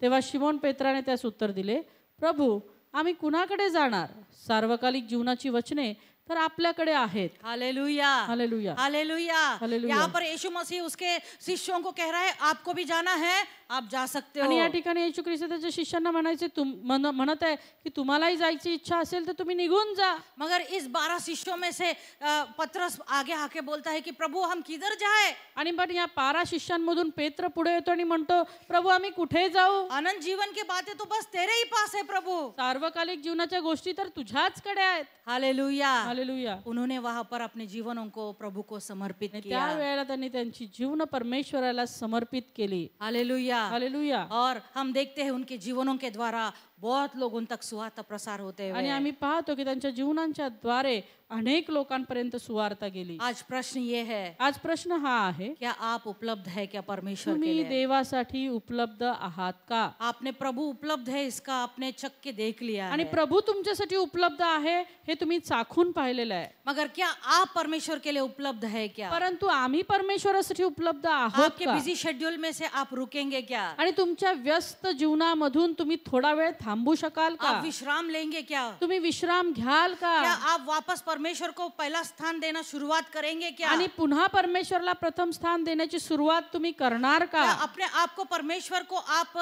तेव्हा शिमोन पेत्राने त्यास उत्तर दिले, प्रभू आम्ही कुणाकडे जाणार? सार्वकालिक जीवनाची वचने तर आपल्याकडे आहेत. हालेलुया. हालेलुया. हालेलुया. हालेलुया. यहाँ पर यीशु मसीह उसके शिष्यों को कह रहा है, आपको भी जाना है आप जा सकते आणि हो। या ठिकाणी येशू ख्रिस्त त्याच्या शिष्यांना म्हणायचे म्हणत आहे की तुम्हालाही जायची इच्छा असेल तर तुम्ही निघून जा. मगर इस 12 शिष्यों में से पतरस आगे आके बोलता है कि प्रभु हम किधर जाए? आणि पण या 12 शिष्यांमधून पेत्र पुढे येतो आणि म्हणतो प्रभू आम्ही कुठे जाऊ? अनंत जीवन की बातें तो बस तेरे ही पास है प्रभु। सार्वकालिक जीवनाच्या गोष्टी तर तुझ्याचकडे आहेत. हालेलुया। हालेलुया. उन्होंने वहां पर अपने जीवनों को प्रभु को समर्पित त्या किया। वेळेला त्यांनी त्यांची जीवन परमेश्वराला समर्पित केली. हालेलुया। हालेलुया. और हम देखते हैं उनके जीवनों के द्वारा बहुत लोग उन तक सुवार्ता प्रसार होते आणि हुए। आम्ही पाहतो की त्यांच्या जीवनांच्या द्वारे अनेक लोकांपर्यंत सुवार्ता गेली. आज प्रश्न ये है, आज प्रश्न हा आहे क्या आप उपलब्ध है क्या परमेश्वर के तुम्ही लिए? देवासाठी उपलब्ध आहात का? आपने प्रभु उपलब्ध है इसका आपने चख के देख लिया आणि है। प्रभू तुमच्यासाठी उपलब्ध आहे हे तुम्ही चाखून पाहिलेलं आहे. मगर क्या आप परमेश्वर के लिए उपलब्ध है क्या? परंतु आम्ही परमेश्वरासाठी उपलब्ध आहोत आपके का? बिजी शेड्यूल में से आप रुकेंगे क्या? आणि तुमच्या व्यस्त जीवनामधून तुम्ही थोडा वेळ थांबू शकाल का? आप विश्राम लेंगे क्या? तुम्ही विश्राम घ्याल क्या का? आप वापस परमेश्वर को पहला स्थान देना शुरुआत करेंगे क्या? आणि पुन्हा परमेश्वरला प्रथम स्थान देण्याची सुरुवात तुम्ही करणार का? क्या अपने आप को परमेश्वर को आप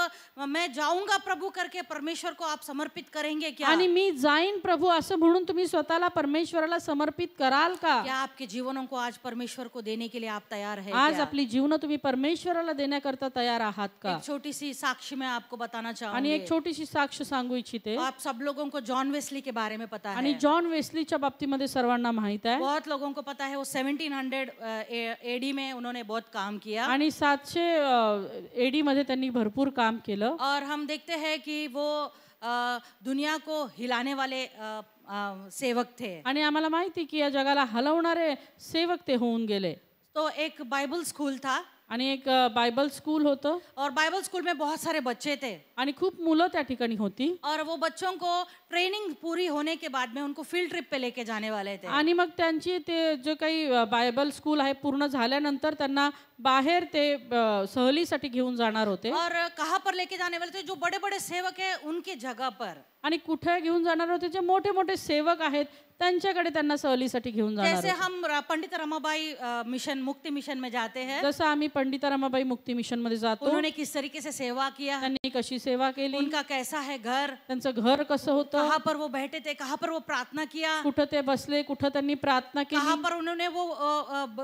मैं जाऊंगा प्रभु करके परमेश्वर को आप समर्पित करेंगे क्या? आणि मी जाईन प्रभू असं म्हणून तुम्ही स्वतःला परमेश्वराला समर्पित कराल का? क्या आपके जीवनों को आज परमेश्वर को देने के लिए आप तैयार है आज क्या? आपली जीवन तुम्ही परमेश्वराला देण्याकरता तयार आहात का? एक छोटी सी साक्ष्य मैं आपको बताना आणि चाहूंगी। एक छोटीशी साक्ष सांगू इच्छिते. आप सब लोगों को जॉन वेस्ली के बारे में पता आणि है। जॉन वेस्लीच्या बाबतीमध्ये सर्वांना माहित आहे. बहुत लोगों को पता है वो 1700 एडी में उन्होंने बहुत काम किया। आणि 700 एडी मध्ये त्यांनी भरपूर काम केलं. और हम देखते हैं कि वो दुनिया को हिलाने वाले सेवक थे। आणि आम्हाला माहिती की या जगाला हलवणारे सेवक ते होऊन गेले. तो एक बाइबल स्कूल था आणि एक बायबल स्कूल होतं और बाइबल स्कूल में बहुत सारे बच्चे थे आणि खूप मुलं त्या ठिकाणी होती. और वो बच्चों को ट्रेनिंग पूरी होने के बाद में उनको फील्ड ट्रिप पे लेके जाने वाले थे। आणि मग त्यांची ते जो काही बायबल स्कूल आहे पूर्ण झाल्यानंतर त्यांना बाहेर ते सहलीसाठी घेऊन जाणार होते. और कहाँ पर लेके जाने वाले थे? जो बड़े बड़े सेवक है उनके जगह पर। आणि कुठे घेऊन जाणार होते? जे मोठे मोठे सेवक आहेत त्यांच्याकडे त्यांना सहलीसाठी घेऊन जाणार जैसे होते. हम पंडित रमाबाई मिशन मुक्ति मिशन में जाते हैं, जसं आम्ही पंडिता रमाबाई मुक्ती मिशन मध्ये जातो. उन्होंने किस तरीके से सेवा किया, त्यांनी कशी सेवा केली, उनका कैसा है घर, त्यांचं घर कसं होतं, कहाँ पर वो बैठे थे, कहाँ पर वो प्रार्थना किया, कुठं ते बसले, कुठं त्यांनी प्रार्थना कहाँ केली पर उन्होंने वो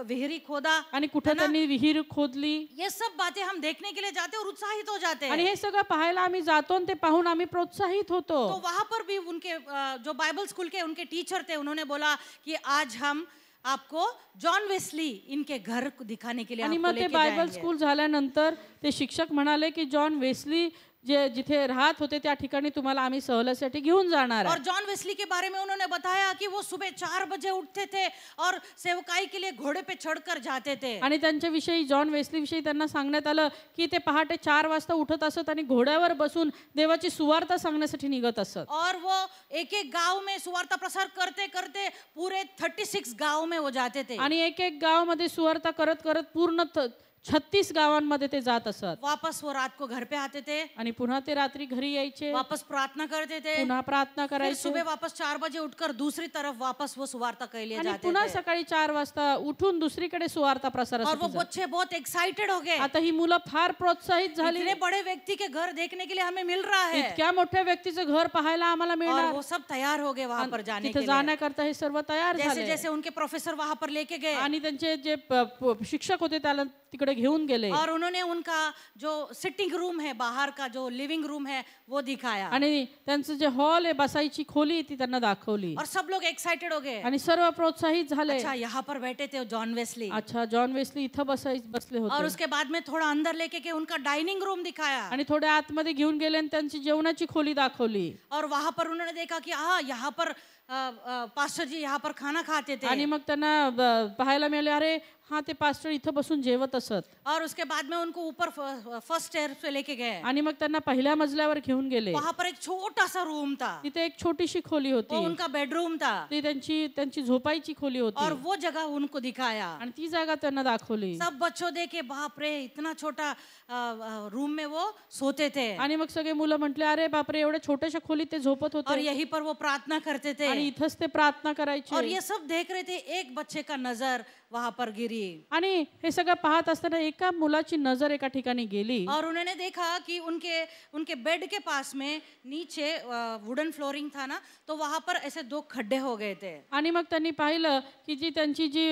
विहिरी खोदा, आणि कुठं त्यांनी विहीर खोदली. ये सब बातें हम देखने के लिए जाते हैं और उत्साहित हो जाते आणि हैं। हे सगळं पाहायला आम्ही जातो आणि ते पाहून आम्ही प्रोत्साहित होतो. तो वहां पर भी उनके जो बाइबल स्कूल के उनके टीचर थे उन्होंने बोला कि आज हम आपको जॉन वेस्ली इनके घर को दिखाने के लिए आणि आपको मग ते लेके बायबल जाएंगे। स्कूल झाल्यानंतर ते शिक्षक म्हणाले की जॉन वेस्ली जिथे राहत होते त्या ठिकाणी तुम्हाला आम्ही सहलीसाठी घेऊन जाणार और आहे. जॉन वेस्ली के बारे में उन्होंने बताया कि वो सुबह 4 बजे उठते थे और सेवकाई के लिए घोड़े पे चढ़कर जाते थे। आणि त्यांच्याविषयी जॉन वेस्ली विषयी त्यांना सांगण्यात आलं की ते पहाटे 4 वाजता उठत असत आणि घोड्यावर बसून देवाची सुवार्ता सांगण्यासाठी निघत असत. और वो एक एक गांव में सुवार्ता प्रसार करते करते पूरे 36 गांव में वो जाते थे। आणि एक एक गावामध्ये सुवार्ता करत करत पूर्ण 36 गावांमध्ये ते जात असत. वापस वो रात को घर पे आते थे, आणि पुन्हा ते रात्री घरी यायचे, वापस प्रार्थना करते थे, पुन्हा प्रार्थना फिर करायचे सुबह वापस 4 बजे उठकर दूसरी तरफ वापस वो सुवार्ता के लिए आणि जाते पुन्हा थे। सकाळी 4 वाजता उठून दुसरीकडे सुवार्ता और वो प्रसारासाठी जात. बच्चे बहुत एक्साइटेड हो गए, आता ही मुलं फार प्रोत्साहित झाली. इतने बड़े व्यक्ति के घर देखने के लिए हमें मिल रहा है। इतक्या मोठ्या व्यक्तीचं घर पाहायला आम्हाला और मिळणार. वो सब तैयार हो गए वहां पर जाने के तिथे लिए। जाण्याकरता हे सर्व तयार जैसे झाले. जैसे उनके प्रोफेसर वहां पर लेके गए आणि त्यांचे जे शिक्षक होते त्याला तिकडे घेऊन गेले और उन्होंने उनका जो सिटिंग रूम है बाहर का, जो लिविंग रूम है वो दिखाया आणि त्यांचं जे हॉल आहे बसायची खोली ती त्यांना दाखवली. और सब लोग एक्साइटेड हो गए। आणि सर्व प्रोत्साहित झाले. अच्छा यहाँ पर बैठे थे जॉन वेस्ली। अच्छा जॉन वेस्ली इथं बसले और होते. उसके बाद में थोड़ा अंदर लेके के उनका डाइनिंग रूम दिखाया आणि थोड्या आतमध्ये घेऊन गेले आणि त्यांची जेवणाची खोली दाखवली. और वहां पर उन्होंने देखा कि हाँ यहाँ पर पास्टर जी यहाँ पर खाना खाते थे। आणि मग त्यांना पाहायला मिळाले अरे हाँ ते पास्टर इथं बसून जेवत असत. और उसके बाद में उनको ऊपर फर्स्ट स्टेयर पे लेके गए। आणि मग त्यांना पहिल्या मजल्यावर घेऊन गेले. वहां पर एक छोटा सा रूम था, तिथे एक छोटीशी खोली होती. वो उनका बेडरूम था ती त्यांची झोपायची खोली होती. और वो जगह उनको दिखाया। आणि ती जागा त्यांना दाखवली. सब बच्चों देखे बाप रे इतना छोटा रूम में वो सोते थे। आणि मग सगळे मुलं म्हटले अरे बापरे एवढ्या छोट्याशा खोलीत ते झोपत और होते यहीं पर वो प्रार्थना करते थे आणि इथंच ते प्रार्थना और करायचे. ये सब देख रहे थे। एक बच्चे का नजर वहां पर गिरी गई आणि हे सगळं पाहत असताना एका मुलाची नजर एका ठिकाणी गेली और उन्होंने देखा कि उनके उनके बेड के पास में नीचे वुडन फ्लोरिंग था ना, तो वहां पर ऐसे 2 खड्डे हो गए थे. आणि मग त्यांनी पाहिलं की जी त्यांची जी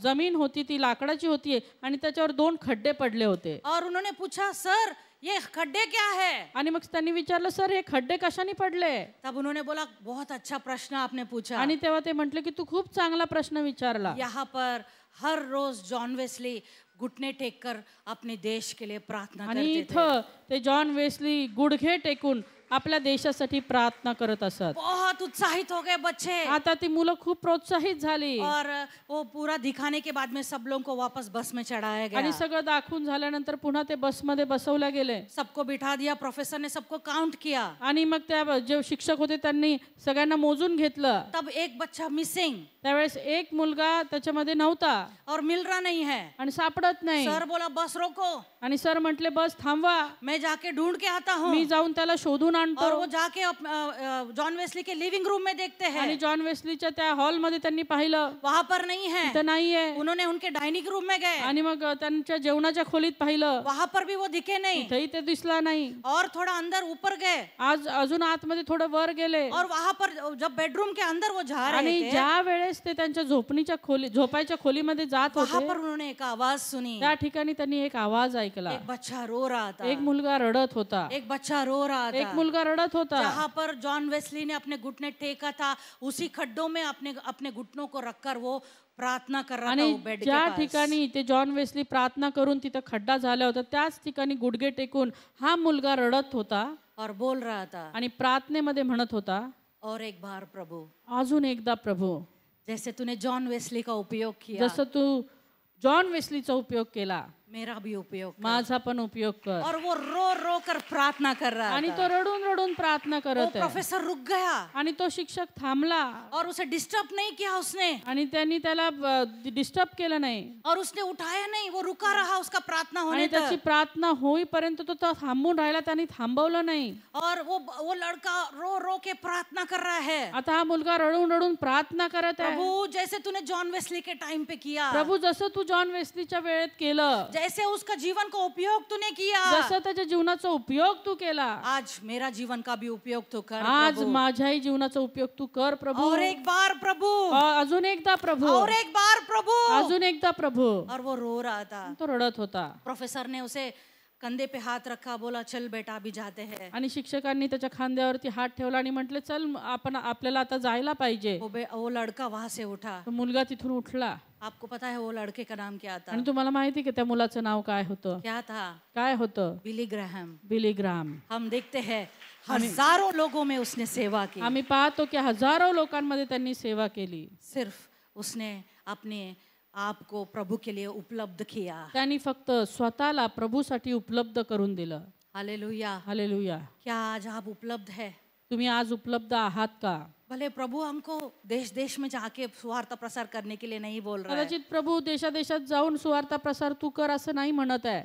जमीन होती ती लाकडाची होती आणि त्याच्यावर 2 खड्डे पडले होते. और उन्होंने पूछा, सर ये खड्डे क्या है? आणि मग त्यांनी विचारलं, सर हे खड्डे कशाने पडले? तब उन्होंने बोला, बहुत अच्छा प्रश्न आपने पूछा. आणि तेव्हा ते म्हटले की तू खूप चांगला प्रश्न विचारला. यहाँ पर हर रोज जॉन वेस्ली घुटने टेक कर अपने देश के लिए प्रार्थना आणि करते थे. इथं ते जॉन वेस्ली गुडघे टेकून आपल्या देशासाठी प्रार्थना करत असत. बहुत उत्साहित हो गए बच्चे. आता ती मुलं खूप प्रोत्साहित झाली और वो पूरा दिखाने के बाद में सब लोगों को वापस बस में चढ़ाया गया. आणि सगळं दाखवून झाल्यानंतर पुन्हा ते बसमध्ये बसवल्या गेले. सबको बिठा दिया. प्रोफेसर ने सबको काउंट किया. आणि मग त्या जे शिक्षक होते त्यांनी सगळ्यांना मोजून घेतलं. तब एक बच्चा मिसिंग. त्यावेळेस एक मुलगा त्याच्यामध्ये नव्हता और मिल रहा नहीं है. आणि सापडत नाही. सर बोला, बस रोको. आणि सर म्हटले, बस थांबवा, मैं जाके ढूंढ के आता हूँ. मी जाऊन त्याला शोधून आणतो. और वो जाके जॉन वेस्ली के लिविंग रूम में देखते हैं. आणि जॉन वेस्लीच्या त्या हॉलमध्ये त्यांनी पाहिलं, वहां पर नहीं है. तिथं नाहीये. उन्होंने उनके डाइनिंग रूम में गए. आणि मग त्यांच्या जेवणाच्या खोलीत पाहिलं, वहां पर भी वो दिखे नहीं. तिथेही ते दिसला नाही. और थोड़ा अंदर ऊपर गए. आज अजून आतमध्ये थोडं वर गेले. और वहां पर जब बेडरूम के अंदर वो जा रहे आणि थे, ज्या वेळेस ते त्यांच्या झोपायच्या खोलीमध्ये जात वहां होते पर उन्होंने एक आवाज सुनी. त्या ठिकाणी त्यांनी एक आवाज ऐकला. एक बच्चा रो रहा था. एक मुलगा रडत होता. एक बच्चा रो रहा था. एक मुलगा रडत होता. जहां पर जॉन वेस्ली ने अपने घुटने टेका था, उसी खड्डों में अपने अपने घुटनों को रखकर वो प्रार्थना कर रहा था. आणि वो बेड के ज्या पास. ठिकाणी ते जॉन वेस्ली प्रार्थना करून तिथं खड्डा झाला होता त्याच ठिकाणी गुडघे टेकून हा मुलगा रडत होता और बोल रहा था, आणि प्रार्थनेमध्ये म्हणत होता, और एक बार प्रभु, अजून एकदा प्रभू, जैसे तूने जॉन वेस्ली का उपयोग किया, जसं तू जॉन वेस्लीचा उपयोग केला, मेरा भी उपयोग कर. माझा पण उपयोग कर. और वो रो रो कर प्रार्थना कर रहा आणि था. तो रडून रडून प्रार्थना वो करत आहे. प्रोफेसर रुक गया आणि तो शिक्षक थांबला और उसे डिस्टर्ब नहीं किया उसने. आणि त्यांनी त्याला डिस्टर्ब केलं नाही. और उसने उठाया नहीं. वो रुका रहा उसका प्रार्थना आणि होने त्याची तक. प्रार्थना होईपर्यंत तो थांबून राहिला, त्यांनी थांबवलं नाही. और वो लड़का रो रो के प्रार्थना कर रहा है. आता हा मुलगा रडून रडून प्रार्थना करत आहे, प्रभु, जैसे तूने जॉन वेस्ली के टाइम पे किया, प्रभू जसं तू जॉन वेस्लीच्या वेळेत केलं, जैसे उसका जीवन को उपयोग तूने किया, जसं त्याच्या जीवनाचा उपयोग तू केला, आज मेरा जीवन का भी उपयोग तो कर आज प्रभु. माझ्याही जीवनाचा उपयोग तू कर प्रभू. और एक बार प्रभु, अजून एकदा प्रभू, और एक बार प्रभु. अजून एकदा प्रभू. और वो रो रहा था. तो रडत होता. प्रोफेसर ने उसे कंधे पे हाथ रखा, बोला चल बेटा अभी जाते हैं. आणि शिक्षकांनी त्याच्या खांद्यावरती हात ठेवला आणि म्हटले, चल आपल्याला आता जायला पाहिजे. वो लड़का वहां से उठा. तो मुलगा तिथून उठला. आपको पता है वो लड़के का नाम क्या था? आणि तुम्हाला माहिती की त्या मुलाचं नाव काय होतं? क्या था? काय होतं? बिली ग्रॅहम. बिली ग्राम. हम देखते हैं हजारों लोगों में उसने सेवा की. आम्ही पाहतो की हजारो लोकांमध्ये त्यांनी सेवा केली. सिर्फ उसने अपने आपको प्रभु के लिए उपलब्ध किया. त्यांनी फक्त स्वतःला प्रभूसाठी उपलब्ध करून दिलं. हालेलुया. हालेलुया. क्या आज आप उपलब्ध है? तुम्ही आज उपलब्ध आहात का? भले प्रभु हमको देश देश में जाके सुवार्ता प्रसार करने के लिए नहीं बोल रहा है. कदाचित प्रभू देशादेशात जाऊन सुवार्ता प्रसार तू कर असं नाही म्हणत आहे.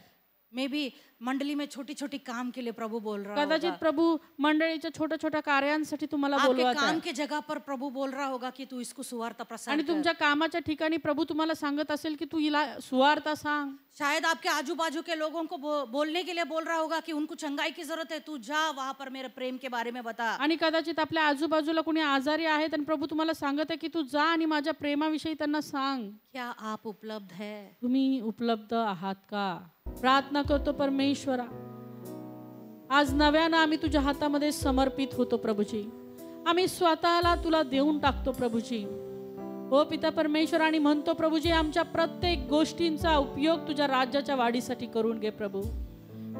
मे बी मंडली में छोटी छोटी काम के लिए प्रभु बोल रहा कदाचित होगा. प्रभू मंडळीच्या छोट्या छोट्या कार्यांसाठी तुम्हाला आपके बोलवत काम आहे. के जगह पर प्रभु बोल रहा होगा कि तू इसको सुवार्ता प्रसार आणि कर. तुमच्या कामाच्या ठिकाणी प्रभू तुम्हाला सांगत असेल की तू हिला सुवार्ता सांग. शायद आपके आजू बाजू के लोगों को बोलने के लिए बोल रहा होगा कि उनको चंगाई की जरूरत है, तू जा वहां पर मेरे प्रेम के बारे में बता. आणि कदाचित आपल्या आजूबाजूला कोणी आजारी आहेत आणि प्रभू तुम्हाला सांगत आहे की तू जा आणि माझ्या प्रेमाविषयी त्यांना सांग. क्या आप उपलब्ध है? तुम्ही उपलब्ध आहात का? प्रार्थना करतो परमेश्वरा, आज नव्यानं आम्ही तुझ्या हातामध्ये समर्पित होतो प्रभूजी. आम्ही स्वतःला तुला देऊन टाकतो प्रभूजी. हो पिता परमेश्वर, आणि म्हणतो प्रभूजी आमच्या प्रत्येक गोष्टींचा उपयोग तुझ्या राज्याच्या वाढीसाठी करून घे प्रभू.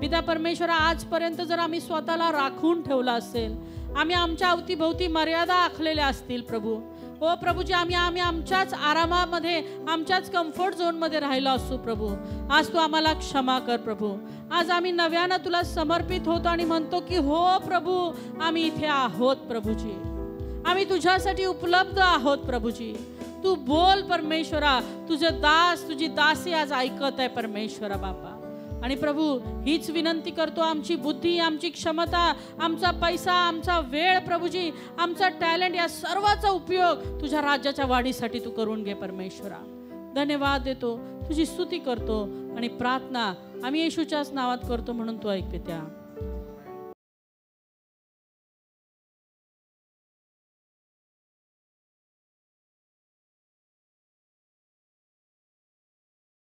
पिता परमेश्वर, आजपर्यंत जर आम्ही स्वतःला राखून ठेवला असेल, आम्ही आमच्या अवतीभोवती मर्यादा आखलेल्या असतील प्रभू, हो प्रभूजी, आम्ही आमच्याच आरामामध्ये, आमच्याच कम्फर्ट झोनमध्ये राहिलो असू प्रभू, आज तू आम्हाला क्षमा कर प्रभू. आज आम्ही नव्यानं तुला समर्पित होतो आणि म्हणतो की हो प्रभू, आम्ही इथे आहोत प्रभूजी. आम्ही तुझ्यासाठी उपलब्ध आहोत प्रभूजी. तू बोल परमेश्वरा, तुझे दास, तुझी दासी आज ऐकत आहे परमेश्वरा बापा. आणि प्रभू हीच विनंती करतो, आमची बुद्धी, आमची क्षमता, आमचा पैसा, आमचा वेळ प्रभूजी, आमचा टॅलेंट, या सर्वाचा उपयोग तुझ्या राज्याच्या वाढीसाठी तू करून घे परमेश्वरा. धन्यवाद देतो, तुझी स्तुती करतो आणि प्रार्थना आम्ही येशूच्याच नावात करतो म्हणून तू ऐक पित्या.